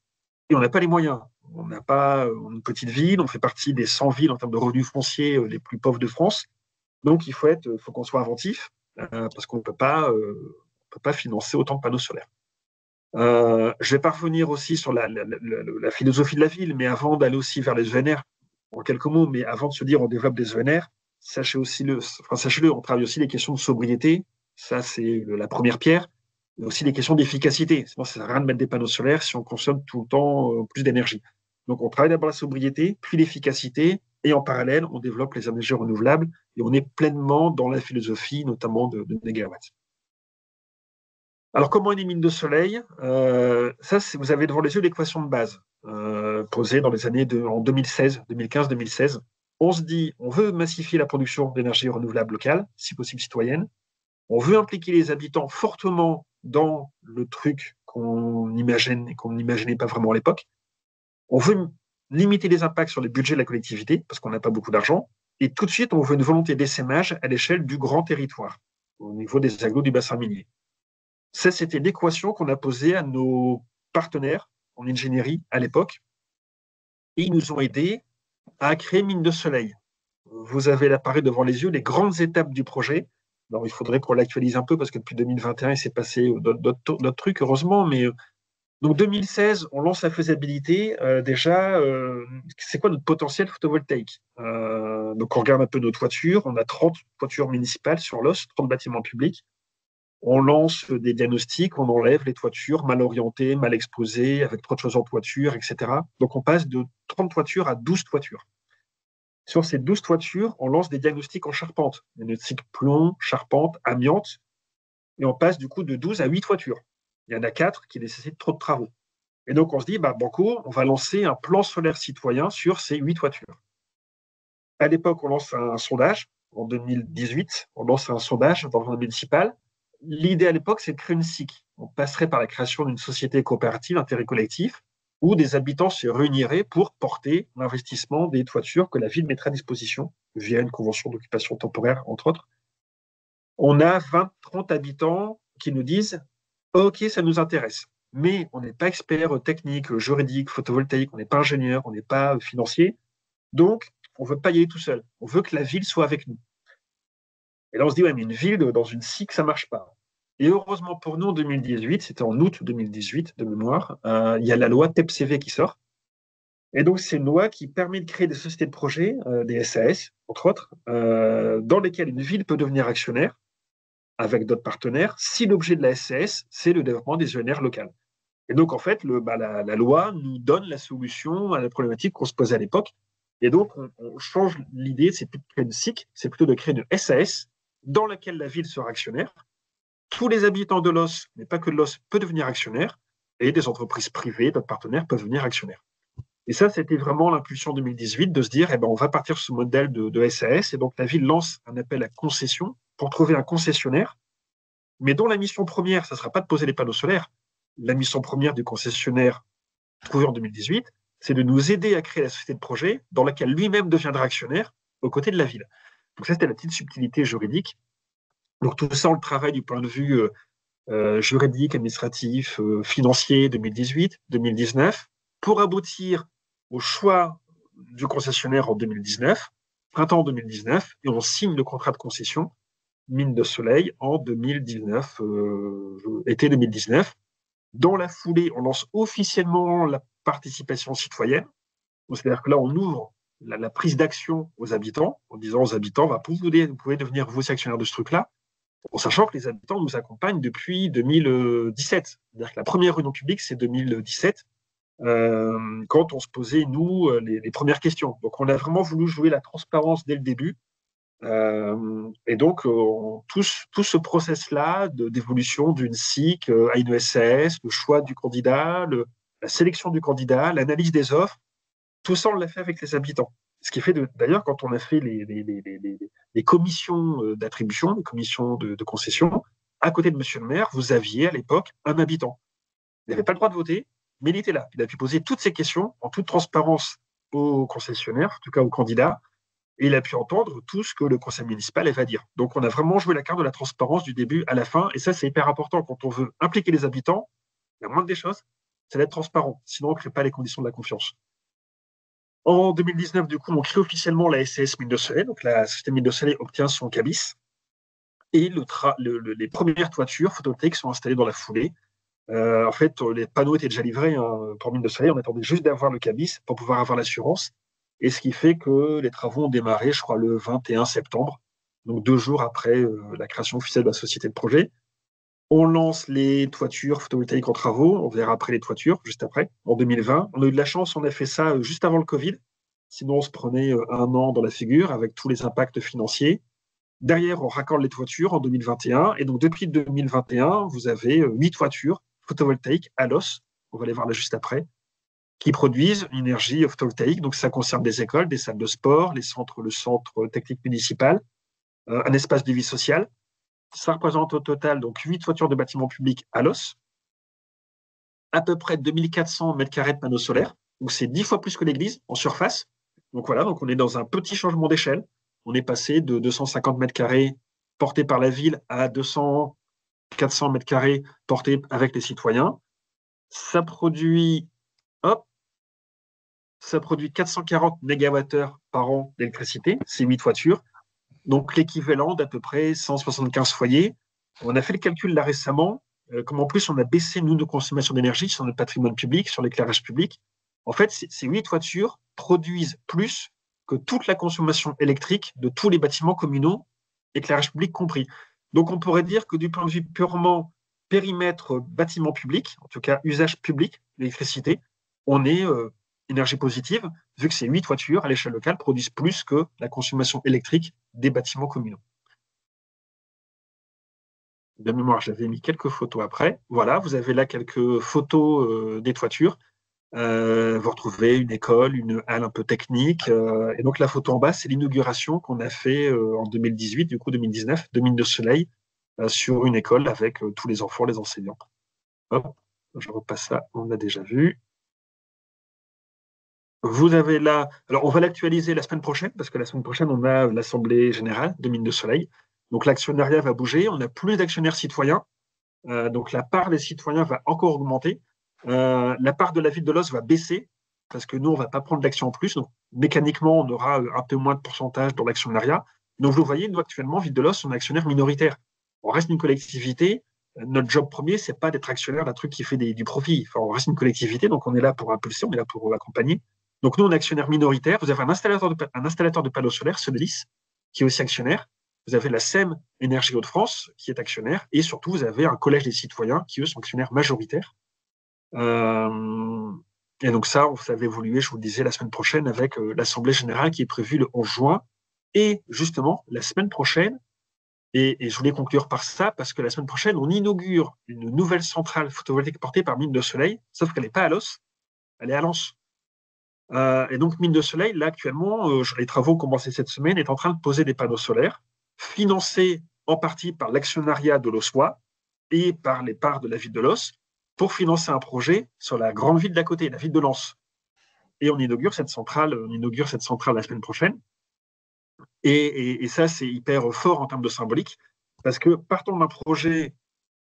Et on n'a pas les moyens. On n'a pas une petite ville, on fait partie des 100 villes en termes de revenus fonciers les plus pauvres de France. Donc, il faut qu'on soit inventif, parce qu'on ne peut pas financer autant de panneaux solaires. Je vais pas revenir aussi sur la philosophie de la ville, mais avant d'aller aussi vers les ENR, en quelques mots, mais avant de se dire on développe des ENR, sachez-le, on travaille aussi les questions de sobriété. Ça, c'est la première pierre. Mais aussi les questions d'efficacité. Sinon, ça ne sert à rien de mettre des panneaux solaires si on consomme tout le temps plus d'énergie. Donc, on travaille d'abord la sobriété, puis l'efficacité, et en parallèle, on développe les énergies renouvelables, et on est pleinement dans la philosophie, notamment de Negawatt. Alors, comment est les mines de soleil? Vous avez devant les yeux l'équation de base posée dans les années en 2016, 2015, 2016. On se dit, on veut massifier la production d'énergie renouvelable locale, si possible citoyenne. On veut impliquer les habitants fortement dans le truc qu'on imagine et qu'on n'imaginait pas vraiment à l'époque. On veut limiter les impacts sur les budgets de la collectivité, parce qu'on n'a pas beaucoup d'argent. Et tout de suite, on veut une volonté d'essaimage à l'échelle du grand territoire, au niveau des agglos du bassin minier. Ça, c'était l'équation qu'on a posée à nos partenaires en ingénierie à l'époque. Et ils nous ont aidés à créer Mine de Soleil. Vous avez l'appareil devant les yeux, les grandes étapes du projet. Alors, il faudrait qu'on l'actualise un peu parce que depuis 2021, il s'est passé d'autres trucs, heureusement. Mais donc, 2016, on lance la faisabilité. C'est quoi notre potentiel photovoltaïque? Donc, on regarde un peu nos toitures. On a 30 toitures municipales sur l'os, 30 bâtiments publics. On lance des diagnostics, on enlève les toitures mal orientées, mal exposées, avec trop de choses en toiture, etc. Donc, on passe de 30 toitures à 12 toitures. Sur ces 12 toitures, on lance des diagnostics en charpente, diagnostic plomb, charpente, amiante, et on passe du coup de 12 à 8 toitures. Il y en a 4 qui nécessitent trop de travaux. Et donc on se dit, banco, on va lancer un plan solaire citoyen sur ces 8 toitures. À l'époque, on lance un sondage, en 2018, on lance un sondage dans le municipal. L'idée à l'époque, c'est de créer une SIC. On passerait par la création d'une société coopérative, intérêt collectif, où des habitants se réuniraient pour porter l'investissement des toitures que la ville mettra à disposition via une convention d'occupation temporaire, entre autres. On a 20-30 habitants qui nous disent « Ok, ça nous intéresse, mais on n'est pas expert technique, juridique, photovoltaïque, on n'est pas ingénieur, on n'est pas financier, donc on ne veut pas y aller tout seul. On veut que la ville soit avec nous. » Et là, on se dit « Ouais, mais une ville dans une SIC, ça ne marche pas. » Et heureusement pour nous, en 2018, c'était en août 2018 de mémoire, il y a la loi TEPCV qui sort. Et donc, c'est une loi qui permet de créer des sociétés de projet, des SAS, entre autres, dans lesquelles une ville peut devenir actionnaire avec d'autres partenaires si l'objet de la SAS, c'est le développement des ENR locales. Et donc, en fait, la loi nous donne la solution à la problématique qu'on se posait à l'époque. Et donc, on change l'idée, c'est plus de créer une SIC, c'est plutôt de créer une SAS dans laquelle la ville sera actionnaire. Tous les habitants de l'os, mais pas que de l'os, peuvent devenir actionnaires, et des entreprises privées, d'autres partenaires peuvent devenir actionnaires. Et ça, c'était vraiment l'impulsion 2018 de se dire, on va partir sur ce modèle de SAS, et donc la ville lance un appel à concession pour trouver un concessionnaire, mais dont la mission première, ça ne sera pas de poser les panneaux solaires. La mission première du concessionnaire trouvé en 2018, c'est de nous aider à créer la société de projet dans laquelle lui-même deviendra actionnaire aux côtés de la ville. Donc ça, c'était la petite subtilité juridique. Donc tout ça, on le travaille du point de vue juridique, administratif, financier 2018, 2019, pour aboutir au choix du concessionnaire en 2019, printemps 2019, et on signe le contrat de concession Mines de Soleil en 2019, été 2019. Dans la foulée, on lance officiellement la participation citoyenne. C'est-à-dire que là, on ouvre la prise d'action aux habitants, en disant aux habitants, vous pouvez devenir vous actionnaires de ce truc-là, en sachant que les habitants nous accompagnent depuis 2017. C'est-à-dire que la première réunion publique, c'est 2017, quand on se posait, nous, les premières questions. Donc, on a vraiment voulu jouer la transparence dès le début. Et donc, tout ce process-là d'évolution d'une SIC à une SAS, le choix du candidat, la sélection du candidat, l'analyse des offres, tout ça, on l'a fait avec les habitants. Ce qui fait, d'ailleurs, quand on a fait les commissions d'attribution, les commissions de concession, à côté de monsieur le maire, vous aviez à l'époque un habitant. Il n'avait pas le droit de voter, mais il était là. Il a pu poser toutes ces questions en toute transparence aux concessionnaires, en tout cas aux candidats, et il a pu entendre tout ce que le conseil municipal va dire. Donc, on a vraiment joué la carte de la transparence du début à la fin, et ça, c'est hyper important quand on veut impliquer les habitants. La moindre des choses, c'est d'être transparent. Sinon, on ne crée pas les conditions de la confiance. En 2019, du coup, on crée officiellement la SAS Mines de Soleil. Donc, la société Mines de Soleil obtient son cabis. Et les premières toitures photovoltaïques sont installées dans la foulée. En fait, les panneaux étaient déjà livrés pour Mines de Soleil. On attendait juste d'avoir le cabis pour pouvoir avoir l'assurance. Et ce qui fait que les travaux ont démarré, je crois, le 21 septembre, donc 2 jours après la création officielle de la société de projet. On lance les toitures photovoltaïques en travaux, on verra après les toitures, juste après, en 2020. On a eu de la chance, on a fait ça juste avant le Covid, sinon on se prenait 1 an dans la figure avec tous les impacts financiers. Derrière, on raccorde les toitures en 2021, et donc depuis 2021, vous avez 8 toitures photovoltaïques à l'os, on va les voir là juste après, qui produisent une énergie photovoltaïque. Donc ça concerne des écoles, des salles de sport, le centre technique municipal, un espace de vie sociale. Ça représente au total donc 8 toitures de bâtiments publics à l'os, à peu près 2400 m² de panneaux solaires. Donc c'est 10 fois plus que l'église en surface. Donc voilà, donc on est dans un petit changement d'échelle. On est passé de 250 m² portés par la ville à 200, 400 m² portés avec les citoyens. Ça produit 440 MWh par an d'électricité, c'est 8 toitures. Donc l'équivalent d'à peu près 175 foyers. On a fait le calcul là récemment, comme en plus on a baissé nos consommations d'énergie sur notre patrimoine public, sur l'éclairage public. En fait, ces 8 toitures produisent plus que toute la consommation électrique de tous les bâtiments communaux, éclairage public compris. Donc on pourrait dire que du point de vue purement périmètre bâtiment public, en tout cas usage public, l'électricité, on est énergie positive, vu que ces 8 toitures à l'échelle locale produisent plus que la consommation électrique des bâtiments communaux. De mémoire, j'avais mis quelques photos après. Voilà, vous avez là quelques photos des toitures. Vous retrouvez une école, une halle un peu technique. Et donc la photo en bas, c'est l'inauguration qu'on a fait en 2018, du coup 2019, de Mines de Soleil, sur une école avec tous les enfants, les enseignants. Hop, je repasse ça, on l'a déjà vu. Vous avez là, alors on va l'actualiser la semaine prochaine, parce que la semaine prochaine, on a l'Assemblée générale de Mines de Soleil. Donc l'actionnariat va bouger, on a plus d'actionnaires citoyens, donc la part des citoyens va encore augmenter. La part de la ville de Los va baisser, parce que nous, on ne va pas prendre d'action en plus. Donc mécaniquement, on aura un peu moins de pourcentage dans l'actionnariat. Donc vous voyez, nous actuellement, ville de Los, on est actionnaire minoritaire. On reste une collectivité. Notre job premier, c'est pas d'être actionnaire d'un truc qui fait du profit. Enfin, on reste une collectivité, donc on est là pour impulser, on est là pour accompagner. Donc nous, on est actionnaire minoritaire. Vous avez un installateur de panneaux solaires, Solelis, qui est aussi actionnaire. Vous avez la SEM Énergie Hauts-de-France, qui est actionnaire. Et surtout, vous avez un collège des citoyens, qui eux sont actionnaires majoritaires. Et donc ça va évoluer, je vous le disais, la semaine prochaine avec l'Assemblée générale qui est prévue le 11 juin. Et justement, la semaine prochaine, et je voulais conclure par ça, parce que la semaine prochaine, on inaugure une nouvelle centrale photovoltaïque portée par Mines de Soleil, sauf qu'elle n'est pas à Los, elle est à Lens. Et donc, Mines de Soleil, là, actuellement, les travaux commencés cette semaine, est en train de poser des panneaux solaires, financés en partie par l'actionnariat de Lossois et par les parts de la ville de Los, pour financer un projet sur la grande ville d'à côté, la ville de Lens. et on inaugure cette centrale la semaine prochaine. Et ça, c'est hyper fort en termes de symbolique, parce que partons d'un projet,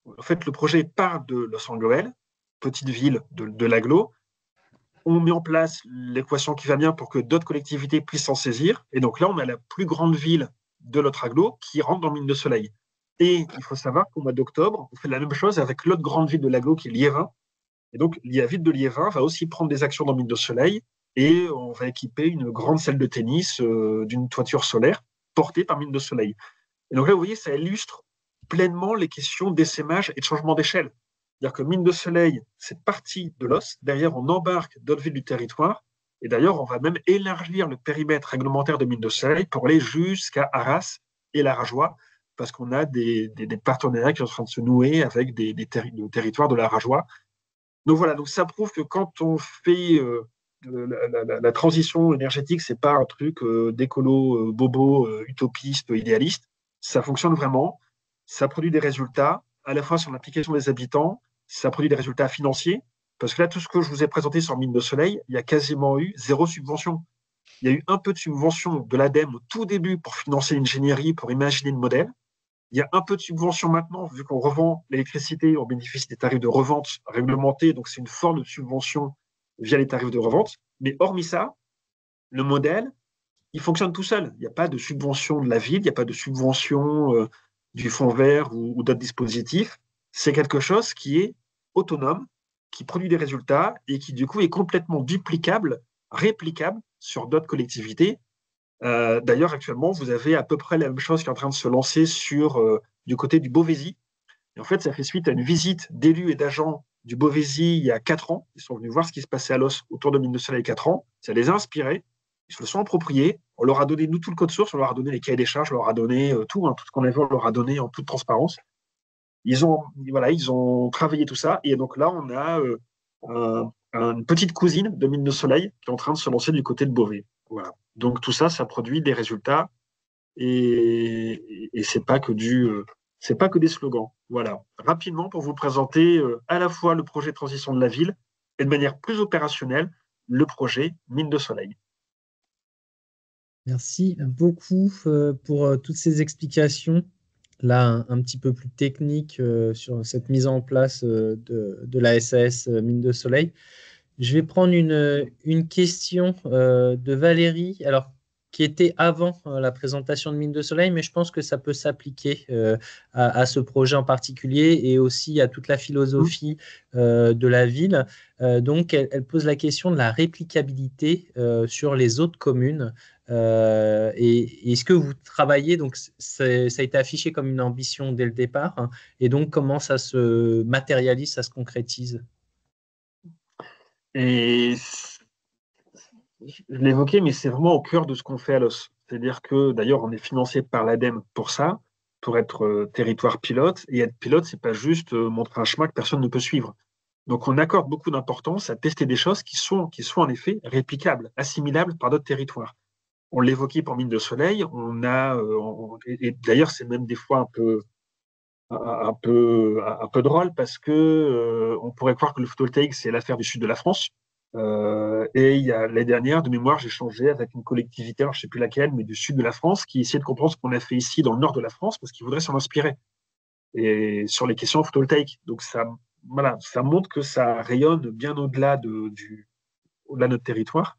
en fait, le projet part de Los Angeles, petite ville de l'agglo. On met en place l'équation qui va bien pour que d'autres collectivités puissent s'en saisir. Et donc là, on a la plus grande ville de notre agglo qui rentre dans Mine de Soleil. Et il faut savoir qu'au mois d'octobre, on fait la même chose avec l'autre grande ville de l'agglo qui est Liévin. Et donc, la ville de Liévin va aussi prendre des actions dans Mine de Soleil et on va équiper une grande salle de tennis d'une toiture solaire portée par Mine de Soleil. Et donc là, vous voyez, ça illustre pleinement les questions d'essaimage et de changement d'échelle. C'est-à-dire que Mine de Soleil, c'est partie de l'os. Derrière, on embarque d'autres villes du territoire. Et d'ailleurs, on va même élargir le périmètre réglementaire de Mine de Soleil pour aller jusqu'à Arras et la Rajoie, parce qu'on a des partenariats qui sont en train de se nouer avec des territoires de la Rajoie. Donc voilà, donc ça prouve que quand on fait la transition énergétique, c'est pas un truc d'écolo bobo, utopiste, idéaliste. Ça fonctionne vraiment. Ça produit des résultats, à la fois sur l'implication des habitants, ça produit des résultats financiers, parce que là, tout ce que je vous ai présenté sur Mine de Soleil, il y a quasiment eu 0 subvention. Il y a eu un peu de subvention de l'ADEME au tout début pour financer l'ingénierie, pour imaginer le modèle. Il y a un peu de subvention maintenant, vu qu'on revend l'électricité, on bénéficie des tarifs de revente réglementés, donc c'est une forme de subvention via les tarifs de revente. Mais hormis ça, le modèle, il fonctionne tout seul. Il n'y a pas de subvention de la ville, il n'y a pas de subvention du fonds vert ou d'autres dispositifs. C'est quelque chose qui est autonome, qui produit des résultats et qui du coup est complètement duplicable, réplicable sur d'autres collectivités. D'ailleurs, actuellement, vous avez à peu près la même chose qui est en train de se lancer du côté du Beauvaisis. Et en fait, ça fait suite à une visite d'élus et d'agents du Beauvaisis il y a 4 ans. Ils sont venus voir ce qui se passait à l'os autour de Mine de Soleil il y a 4 ans. Ça les a inspirés. Ils se le sont appropriés. On leur a donné, nous, tout le code source. On leur a donné les cahiers des charges. On leur a donné tout ce qu'on avait. On leur a donné en toute transparence. Ils ont travaillé tout ça. Et donc là, on a une petite cousine de Mine de Soleil qui est en train de se lancer du côté de Beauvais. Voilà. Donc tout ça, ça produit des résultats et c'est pas que c'est pas que des slogans. Voilà. Rapidement pour vous présenter à la fois le projet de transition de la ville et de manière plus opérationnelle le projet Mine de Soleil. Merci beaucoup pour toutes ces explications. Là, un petit peu plus technique sur cette mise en place de la SAS Mine de Soleil. Je vais prendre une question de Valérie, alors qui était avant la présentation de Mine de Soleil, mais je pense que ça peut s'appliquer à ce projet en particulier et aussi à toute la philosophie de la ville. Donc, elle pose la question de la réplicabilité sur les autres communes. Et est-ce que vous travaillez, donc ça a été affiché comme une ambition dès le départ, hein, et donc comment ça se matérialise, ça se concrétise? Et je l'évoquais, mais c'est vraiment au cœur de ce qu'on fait à l'os. C'est-à-dire que d'ailleurs, on est financé par l'ADEME pour ça, pour être territoire pilote. Et être pilote, c'est pas juste montrer un chemin que personne ne peut suivre. Donc, on accorde beaucoup d'importance à tester des choses qui sont en effet réplicables, assimilables par d'autres territoires. On l'évoquait pour Mine de Soleil, et d'ailleurs, c'est même des fois un peu drôle parce que on pourrait croire que le photovoltaïque, c'est l'affaire du sud de la France. Et il y a l'année dernière, de mémoire, j'ai échangé avec une collectivité, alors je ne sais plus laquelle, mais du sud de la France, qui essayait de comprendre ce qu'on a fait ici dans le nord de la France parce qu'ils voudraient s'en inspirer et sur les questions photovoltaïques. Donc voilà, ça montre que ça rayonne bien au-delà au-delà de notre territoire.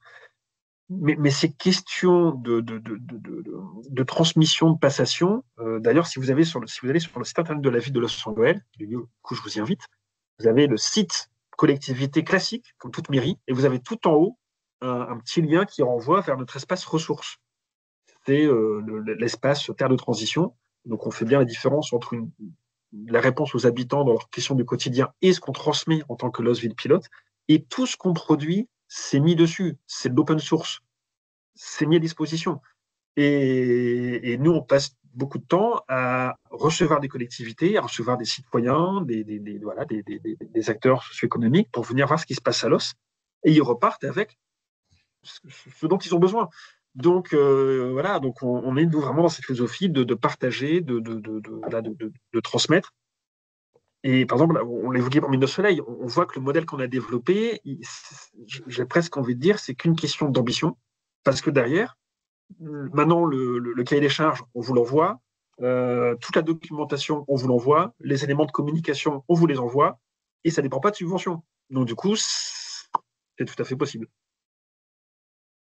Mais ces questions de transmission, de passation, d'ailleurs, si vous allez sur le site internet de la ville de Los Angeles, du coup, je vous y invite, vous avez le site collectivité classique, comme toute mairie, et vous avez tout en haut un petit lien qui renvoie vers notre espace ressources. C'est l'espace terre de transition. Donc, on fait bien la différence entre la réponse aux habitants dans leurs questions du quotidien et ce qu'on transmet en tant que Los Ville Pilote. Et tout ce qu'on produit, c'est mis dessus. C'est de l'open source. C'est mis à disposition. Et nous, on passe beaucoup de temps à recevoir des collectivités, à recevoir des citoyens, des acteurs socio-économiques pour venir voir ce qui se passe à l'os. Et ils repartent avec ce dont ils ont besoin. Donc, voilà, donc on est nous, vraiment dans cette philosophie de partager, de transmettre. Et par exemple, on l'évoquait pour Mine de Soleil, on voit que le modèle qu'on a développé, j'ai presque envie de dire, c'est qu'une question d'ambition, parce que derrière, maintenant, le cahier des charges, on vous l'envoie, toute la documentation, on vous l'envoie, les éléments de communication, on vous les envoie, et ça ne dépend pas de subvention. Donc du coup, c'est tout à fait possible.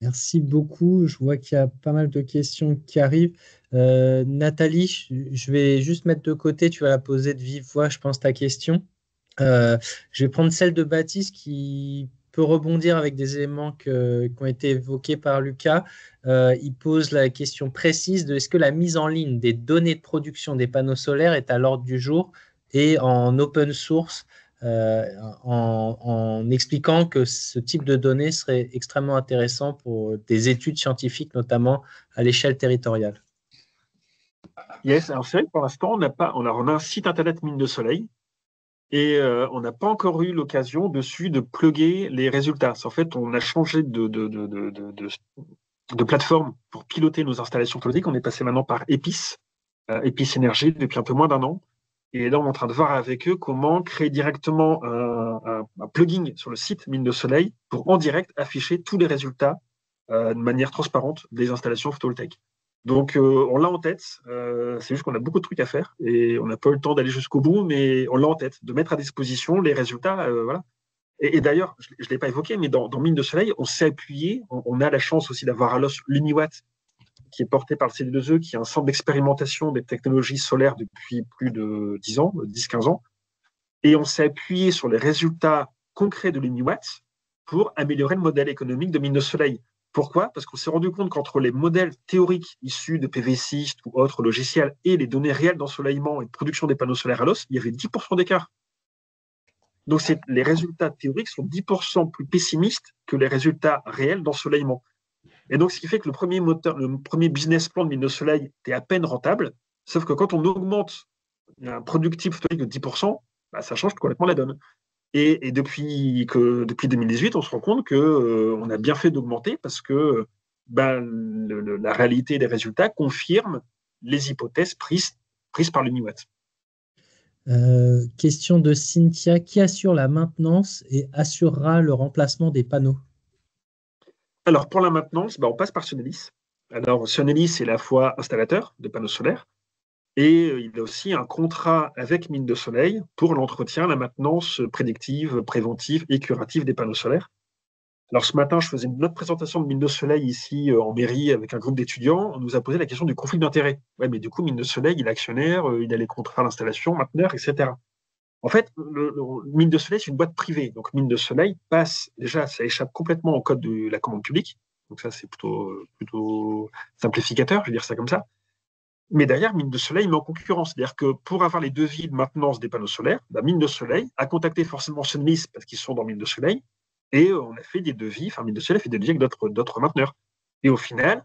Merci beaucoup. Je vois qu'il y a pas mal de questions qui arrivent. Nathalie, je vais juste mettre de côté, tu vas la poser de vive voix, je pense, ta question. Je vais prendre celle de Baptiste qui peut rebondir avec des éléments qui ont été évoqués par Lucas. Il pose la question précise de est-ce que la mise en ligne des données de production des panneaux solaires est à l'ordre du jour et en open source, en expliquant que ce type de données serait extrêmement intéressant pour des études scientifiques, notamment à l'échelle territoriale. Yes, alors c'est vrai que pour l'instant, on a un site internet Mine de Soleil, et on n'a pas encore eu l'occasion dessus de plugger les résultats. En fait, on a changé de plateforme pour piloter nos installations photovoltaïques. On est passé maintenant par Epis, Epis Énergie, depuis un peu moins d'un an. Et là, on est en train de voir avec eux comment créer directement un plugin sur le site Mine de Soleil pour en direct afficher tous les résultats de manière transparente des installations photovoltaïques. Donc, on l'a en tête. C'est juste qu'on a beaucoup de trucs à faire et on n'a pas eu le temps d'aller jusqu'au bout, mais on l'a en tête, de mettre à disposition les résultats. Voilà. Et d'ailleurs, je ne l'ai pas évoqué, mais dans Mine de Soleil, on s'est appuyé. On a la chance aussi d'avoir à l'os l'Uniwatt, qui est porté par le CD2E, qui est un centre d'expérimentation des technologies solaires depuis plus de 10 ans, 10-15 ans. Et on s'est appuyé sur les résultats concrets de l'Uniwatt pour améliorer le modèle économique de Mine de Soleil. Pourquoi? Parce qu'on s'est rendu compte qu'entre les modèles théoriques issus de PV6 ou autres logiciels et les données réelles d'ensoleillement et de production des panneaux solaires à l'os, il y avait 10% d'écart. Donc les résultats théoriques sont 10% plus pessimistes que les résultats réels d'ensoleillement. Et donc, ce qui fait que le premier business plan de Mine de Soleil était à peine rentable, sauf que quand on augmente un productif photovoltaïque de 10%, bah, ça change complètement la donne. Et depuis 2018, on se rend compte qu'on a bien fait d'augmenter parce que la réalité des résultats confirme les hypothèses prises par l'Uniwatt. Question de Cynthia. Qui assure la maintenance et assurera le remplacement des panneaux? Alors, pour la maintenance, on passe par Sonelis. Alors, Sonelis est à la fois installateur de panneaux solaires et il a aussi un contrat avec Mine de Soleil pour l'entretien, la maintenance prédictive, préventive et curative des panneaux solaires. Alors, ce matin, je faisais une autre présentation de Mine de Soleil ici en mairie avec un groupe d'étudiants. On nous a posé la question du conflit d'intérêts. Ouais, mais du coup, Mine de Soleil, il est actionnaire, il a les contrats d'installation, mainteneur, etc. En fait, Mine de Soleil, c'est une boîte privée. Donc, Mine de Soleil passe, déjà, ça échappe complètement au code de la commande publique. Donc, ça, c'est plutôt simplificateur, je vais dire ça comme ça. Mais derrière, Mine de Soleil met en concurrence. C'est-à-dire que pour avoir les devis de maintenance des panneaux solaires, Mine de Soleil a contacté forcément Sunlis parce qu'ils sont dans Mine de Soleil. Et on a fait des devis, Mine de Soleil a fait des devis avec d'autres mainteneurs. Et au final,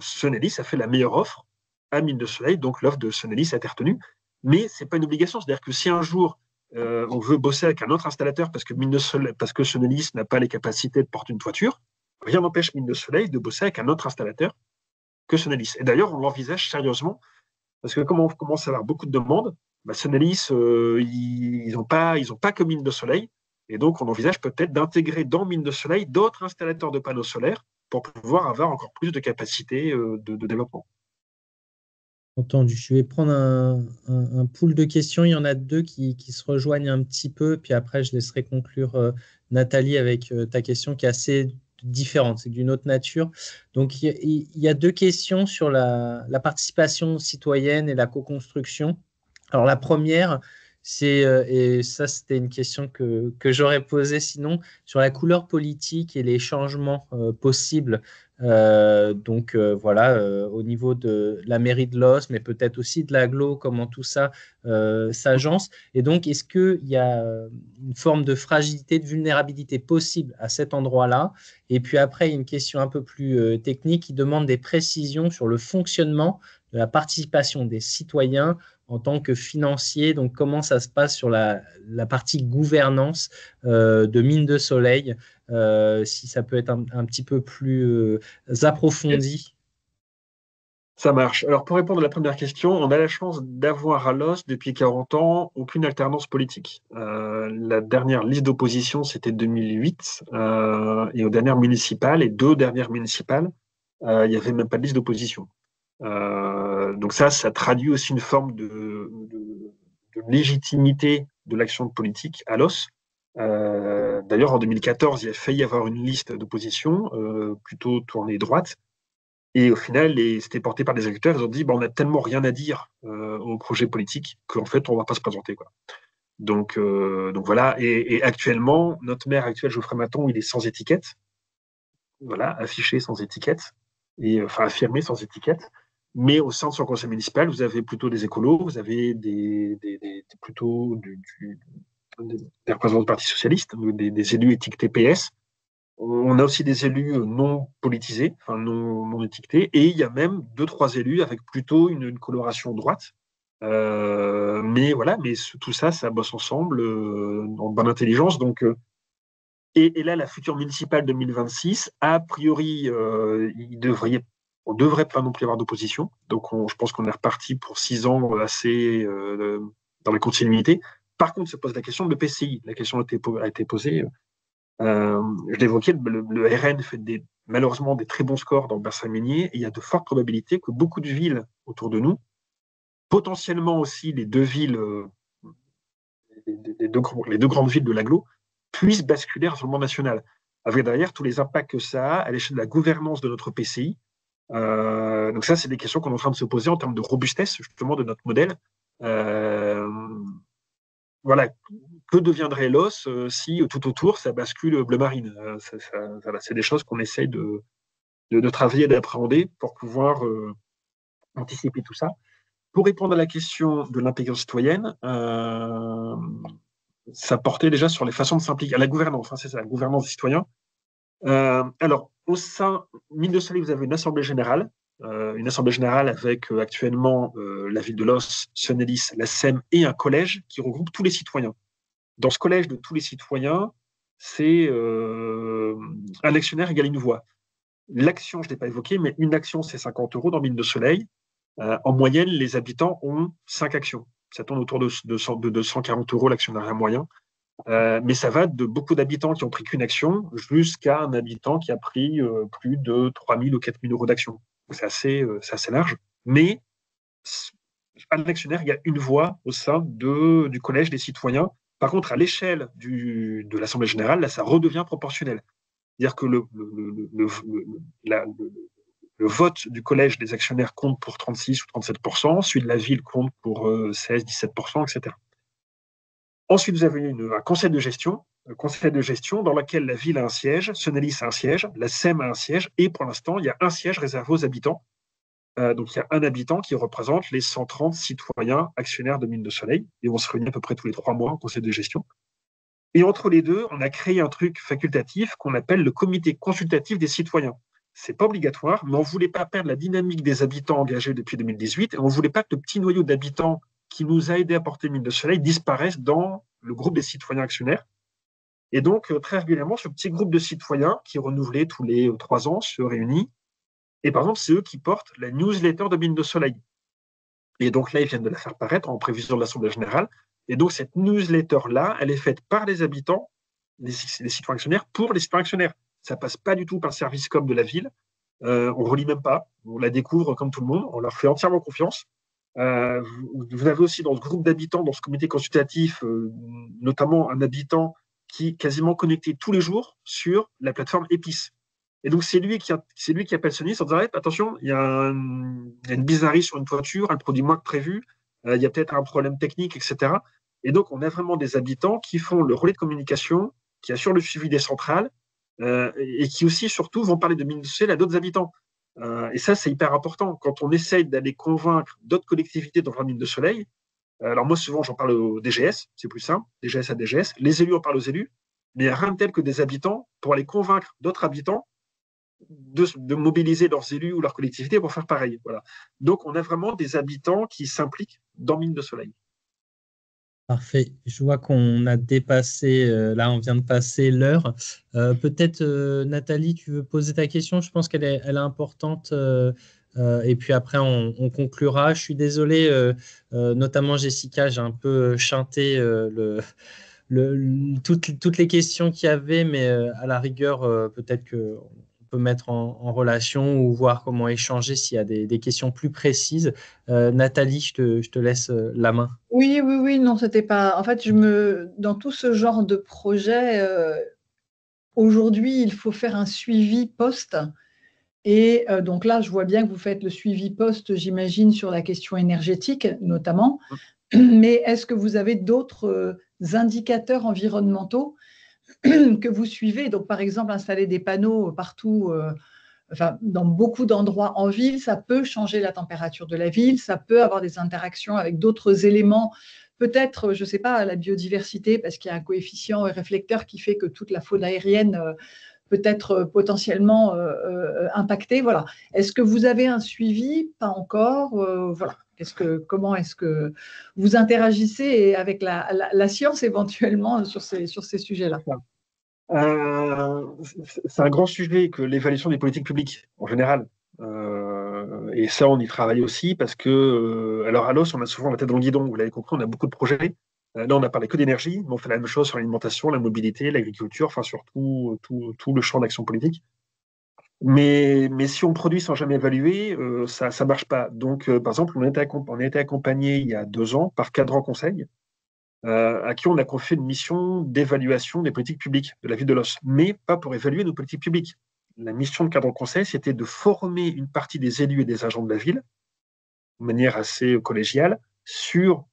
Sonelis a fait la meilleure offre à Mine de Soleil. Donc, l'offre de Sonelis a été retenue. Mais ce n'est pas une obligation. C'est-à-dire que si un jour, on veut bosser avec un autre installateur parce que Sonelis n'a pas les capacités de porter une toiture, rien n'empêche Mine de Soleil de bosser avec un autre installateur que Sonelis. Et d'ailleurs, on l'envisage sérieusement parce que comme on commence à avoir beaucoup de demandes, Sonelis, ils n'ont pas que Mine de Soleil. Et donc, on envisage peut-être d'intégrer dans Mine de Soleil d'autres installateurs de panneaux solaires pour pouvoir avoir encore plus de capacité de développement. Entendu. Je vais prendre un pool de questions. Il y en a deux qui se rejoignent un petit peu, puis après, je laisserai conclure Nathalie avec ta question qui est assez différente, c'est d'une autre nature. Donc, il y a deux questions sur la participation citoyenne et la co-construction. Alors, la première, c'est, et ça, c'était une question que j'aurais posée sinon, sur la couleur politique et les changements possibles. Voilà, au niveau de la mairie de Los, mais peut-être aussi de l'agglo, comment tout ça s'agence. Et donc, est-ce qu'il y a une forme de fragilité, de vulnérabilité possible à cet endroit-là? Et puis après, il y a une question un peu plus technique qui demande des précisions sur le fonctionnement de la participation des citoyens en tant que financier. Donc, comment ça se passe sur la partie gouvernance de Mine de Soleil, si ça peut être un petit peu plus approfondi. Ça marche. Alors, pour répondre à la première question, on a la chance d'avoir à Los, depuis 40 ans, aucune alternance politique. La dernière liste d'opposition, c'était 2008, et aux dernières municipales, et 2 dernières municipales, il n'y avait même pas de liste d'opposition. Donc ça traduit aussi une forme de légitimité de l'action politique à Los. D'ailleurs, en 2014, il a failli y avoir une liste d'opposition, plutôt tournée droite. Et au final, c'était porté par des agriculteurs. Ils ont dit, on n'a tellement rien à dire au projet politique qu'en fait, on ne va pas se présenter, quoi. Donc voilà. Et actuellement, notre maire actuel, Geoffrey Maton, il est sans étiquette. Voilà, affiché sans étiquette. Et enfin, affirmé sans étiquette. Mais au sein de son conseil municipal, vous avez plutôt des écolos, vous avez plutôt des représentants du Parti socialiste, des élus étiquetés PS. On a aussi des élus non politisés, enfin non étiquetés, et il y a même 2-3 élus avec plutôt une coloration droite. Mais voilà, mais tout ça, ça bosse ensemble en bonne intelligence. Donc, et là, la future municipale 2026, a priori, on devrait pas non plus avoir d'opposition. Donc, je pense qu'on est reparti pour 6 ans assez dans la continuité. Par contre, se pose la question de l'EPCI. La question a été posée. Je l'évoquais, le RN fait malheureusement des très bons scores dans le bassin minier, et il y a de fortes probabilités que beaucoup de villes autour de nous, potentiellement aussi les 2 villes, les deux grandes villes de l'agglo, puissent basculer sur le plan national, avec derrière tous les impacts que ça a à l'échelle de la gouvernance de notre PCI. Donc ça, c'est des questions qu'on est en train de se poser en termes de robustesse, justement, de notre modèle. Voilà, que deviendrait l'os si tout autour, ça bascule bleu marine? C'est des choses qu'on essaye de travailler et d'appréhender pour pouvoir anticiper tout ça. Pour répondre à la question de l'intégration citoyenne, ça portait déjà sur les façons de s'impliquer, à la gouvernance, c'est ça, la gouvernance des citoyens. Alors, au sein Mine de Soleil, vous avez une assemblée générale avec actuellement la ville de Los, Sonelis, la SEM et un collège qui regroupe tous les citoyens. Dans ce collège de tous les citoyens, c'est un actionnaire égale une voix. L'action, je ne l'ai pas évoqué, mais une action, c'est 50 € dans Mine de Soleil. En moyenne, les habitants ont 5 actions. Ça tourne autour de 240 € l'actionnariat moyen. Mais ça va de beaucoup d'habitants qui ont pris qu'une action jusqu'à un habitant qui a pris plus de 3 000 ou 4 000 € d'action. C'est assez large. Mais un actionnaire, il y a une voix au sein du collège des citoyens. Par contre, à l'échelle de l'Assemblée générale, là, ça redevient proportionnel. C'est-à-dire que le vote du collège des actionnaires compte pour 36 ou 37%, celui de la ville compte pour 16-17%, etc. Ensuite, vous avez un conseil de gestion dans lequel la ville a un siège, Sonelis a un siège, la SEM a un siège, et pour l'instant, il y a un siège réservé aux habitants. Donc, il y a un habitant qui représente les 130 citoyens actionnaires de Mine de Soleil, et on se réunit à peu près tous les 3 mois au conseil de gestion. Et entre les deux, on a créé un truc facultatif qu'on appelle le comité consultatif des citoyens. C'est pas obligatoire, mais on ne voulait pas perdre la dynamique des habitants engagés depuis 2018, et on ne voulait pas que le petit noyau d'habitants qui nous a aidé à porter Mine de Soleil disparaisse dans le groupe des citoyens actionnaires. Et donc, très régulièrement, ce petit groupe de citoyens qui est renouvelé tous les 3 ans se réunit. Et par exemple, c'est eux qui portent la newsletter de Mine de Soleil. Et donc là, ils viennent de la faire paraître en prévision de l'Assemblée générale. Et donc, cette newsletter-là, elle est faite par les habitants, les citoyens actionnaires, pour les citoyens actionnaires. Ça ne passe pas du tout par le service com de la ville. On ne relie même pas. On la découvre comme tout le monde. On leur fait entièrement confiance. Vous avez aussi dans ce groupe d'habitants, dans ce comité consultatif, notamment un habitant qui est quasiment connecté tous les jours sur la plateforme Épice. Et donc, c'est lui qui appelle Sonelis en disant attention, il y a une bizarrerie sur une toiture, elle produit moins que prévu, il y a peut-être un problème technique, etc. Et donc, on a vraiment des habitants qui font le relais de communication, qui assurent le suivi des centrales et qui aussi, surtout, vont parler de Mine de Soleil à d'autres habitants. Et ça, c'est hyper important. Quand on essaye d'aller convaincre d'autres collectivités dans la Mine de Soleil, alors moi, souvent, j'en parle au DGS, c'est plus simple, DGS à DGS. Les élus en parlent aux élus, mais il n'y a rien de tel que des habitants pour aller convaincre d'autres habitants de mobiliser leurs élus ou leurs collectivités pour faire pareil. Voilà. Donc, on a vraiment des habitants qui s'impliquent dans Mine de Soleil. Parfait. Je vois qu'on a dépassé, là, on vient de passer l'heure. Peut-être, Nathalie, tu veux poser ta question? Je pense qu'elle est importante Et puis après, on conclura. Je suis désolé, notamment Jessica, j'ai un peu chanté toutes les questions qu'il y avait, mais à la rigueur, peut-être qu'on peut mettre en relation ou voir comment échanger s'il y a des questions plus précises. Nathalie, je te laisse la main. Oui, oui, oui, non, c'était pas. En fait, dans tout ce genre de projet, aujourd'hui, il faut faire un suivi post. Et donc là, je vois bien que vous faites le suivi post, j'imagine, sur la question énergétique, notamment. Mais est-ce que vous avez d'autres indicateurs environnementaux que vous suivez? Donc, par exemple, installer des panneaux partout, enfin, dans beaucoup d'endroits en ville, ça peut changer la température de la ville, ça peut avoir des interactions avec d'autres éléments, peut-être, je ne sais pas, la biodiversité, parce qu'il y a un coefficient réflecteur qui fait que toute la faune aérienne peut être potentiellement impactée. Voilà. Est-ce que vous avez un suivi? Pas encore. Voilà. Comment est-ce que vous interagissez avec la science éventuellement sur ces sujets-là? C'est un grand sujet que l'évaluation des politiques publiques en général. Et ça, on y travaille aussi parce que, alors à l'os, on a souvent la tête dans le guidon. Vous l'avez compris, on a beaucoup de projets. Là, on a parlé que d'énergie, mais on fait la même chose sur l'alimentation, la mobilité, l'agriculture, enfin sur tout le champ d'action politique. Mais si on produit sans jamais évaluer, ça ne marche pas. Donc, par exemple, on a été accompagné il y a 2 ans par Cadran Conseil, à qui on a confié une mission d'évaluation des politiques publiques de la ville de Los, mais pas pour évaluer nos politiques publiques. La mission de Cadre Conseil, c'était de former une partie des élus et des agents de la ville, de manière assez collégiale, sur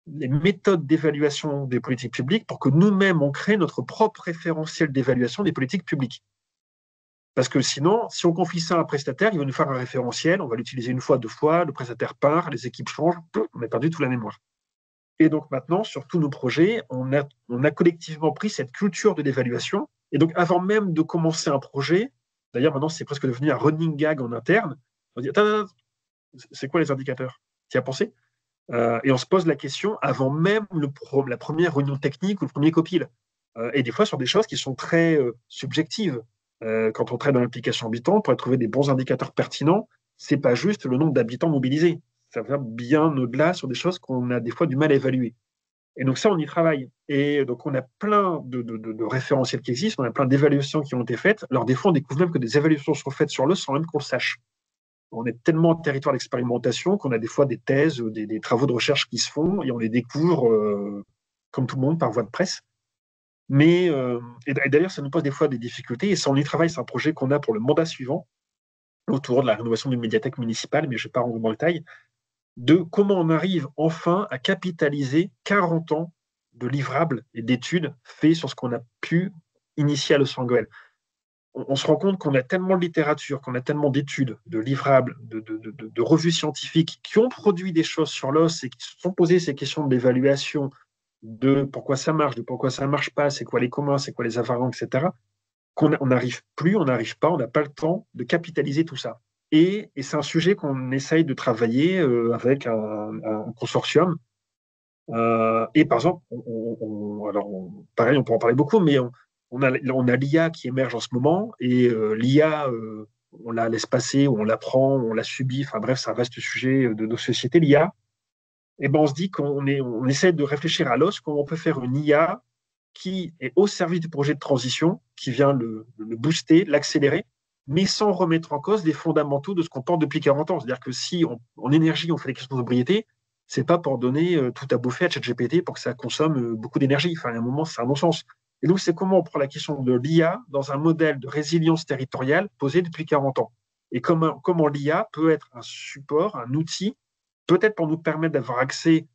les méthodes d'évaluation des politiques publiques pour que nous-mêmes, on crée notre propre référentiel d'évaluation des politiques publiques. Parce que sinon, si on confie ça à un prestataire, il va nous faire un référentiel, on va l'utiliser une fois, 2 fois, le prestataire part, les équipes changent, on a perdu toute la mémoire. Et donc maintenant, sur tous nos projets, on a collectivement pris cette culture de l'évaluation. Et donc avant même de commencer un projet, d'ailleurs maintenant c'est presque devenu un running gag en interne, on dit, c'est quoi les indicateurs? Tu y as pensé? Et on se pose la question avant même la première réunion technique ou le premier copil. Et des fois sur des choses qui sont très subjectives. Quand on traite dans l'application habitant, pour trouver des bons indicateurs pertinents, c'est pas juste le nombre d'habitants mobilisés. Ça va bien au-delà sur des choses qu'on a des fois du mal à évaluer. Et donc ça, on y travaille. Et donc on a plein de référentiels qui existent, on a plein d'évaluations qui ont été faites. Alors des fois, on découvre même que des évaluations sont faites sur l'os sans même qu'on le sache. On est tellement en territoire d'expérimentation qu'on a des fois des thèses, des travaux de recherche qui se font et on les découvre, comme tout le monde, par voie de presse. Mais, et d'ailleurs, ça nous pose des fois des difficultés. Et ça, on y travaille. C'est un projet qu'on a pour le mandat suivant, autour de la rénovation d'une médiathèque municipale, mais je ne vais pas rentrer dans le détail, de comment on arrive enfin à capitaliser 40 ans de livrables et d'études faits sur ce qu'on a pu initier à Los Angeles. On se rend compte qu'on a tellement de littérature, qu'on a tellement d'études, de livrables, de revues scientifiques qui ont produit des choses sur l'os et qui se sont posées ces questions d'évaluation, de pourquoi ça marche, de pourquoi ça ne marche pas, c'est quoi les communs, c'est quoi les avarants, etc., qu'on n'arrive plus, on n'arrive pas, on n'a pas le temps de capitaliser tout ça. Et c'est un sujet qu'on essaye de travailler avec un consortium. Et par exemple, pareil, on peut en parler beaucoup, mais on a l'IA qui émerge en ce moment, et l'IA, on la laisse passer, ou on l'apprend, on la subit, enfin bref, c'est un vaste sujet de nos sociétés, l'IA. Et ben on se dit on essaie de réfléchir à l'os, comment on peut faire une IA qui est au service du projet de transition, qui vient le booster, l'accélérer, mais sans remettre en cause les fondamentaux de ce qu'on porte depuis 40 ans. C'est-à-dire que si en énergie, on fait des questions de sobriété, c'est pas pour donner tout à bouffer à ChatGPT pour que ça consomme beaucoup d'énergie. Enfin, à un moment, c'est un non-sens. Et donc, c'est comment on prend la question de l'IA dans un modèle de résilience territoriale posé depuis 40 ans. Et comment l'IA peut être un support, un outil, peut-être pour nous permettre d'avoir accès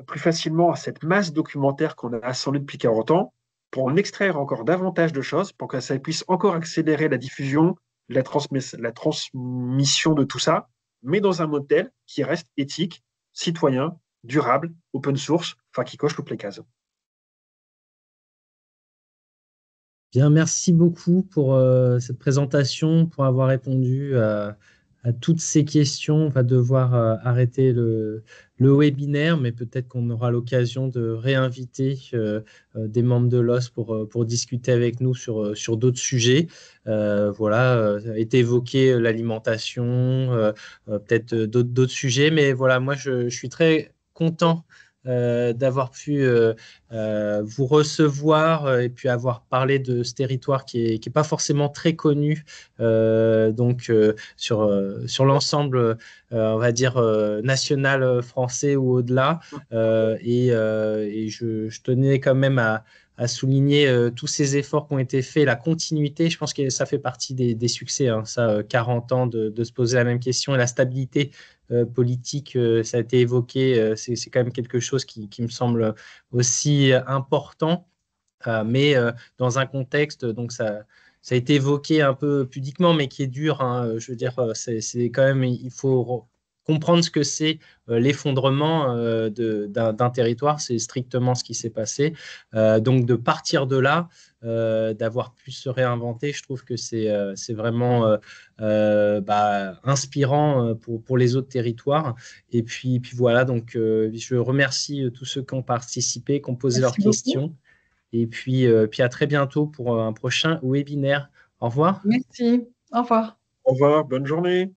plus facilement à cette masse documentaire qu'on a assemblée depuis 40 ans, pour en extraire encore davantage de choses, pour que ça puisse encore accélérer la diffusion, la transmission de tout ça, mais dans un modèle qui reste éthique, citoyen, durable, open source, enfin qui coche toutes les cases. Bien, merci beaucoup pour cette présentation, pour avoir répondu à toutes ces questions, on va devoir arrêter le webinaire, mais peut-être qu'on aura l'occasion de réinviter des membres de l'OS pour discuter avec nous sur d'autres sujets. Voilà, a été évoqué l'alimentation, peut-être d'autres sujets, mais voilà, moi je suis très content d'avoir pu vous recevoir et puis avoir parlé de ce territoire qui est pas forcément très connu. Donc, sur l'ensemble, on va dire, national français ou au-delà. Et je tenais quand même à souligner tous ces efforts qui ont été faits, la continuité. Je pense que ça fait partie des succès, hein, ça, 40 ans de se poser la même question et la stabilité politique, ça a été évoqué, c'est quand même quelque chose qui me semble aussi important, mais dans un contexte, donc ça a été évoqué un peu pudiquement, mais qui est dur, hein. Je veux dire, c'est quand même, il faut comprendre ce que c'est l'effondrement d'un territoire, c'est strictement ce qui s'est passé. Donc de partir de là, d'avoir pu se réinventer, je trouve que c'est vraiment inspirant pour les autres territoires. Et puis voilà, donc je remercie tous ceux qui ont participé, qui ont posé leurs Merci beaucoup. questions. Et puis à très bientôt pour un prochain webinaire. Au revoir. Merci. Au revoir. Au revoir, bonne journée.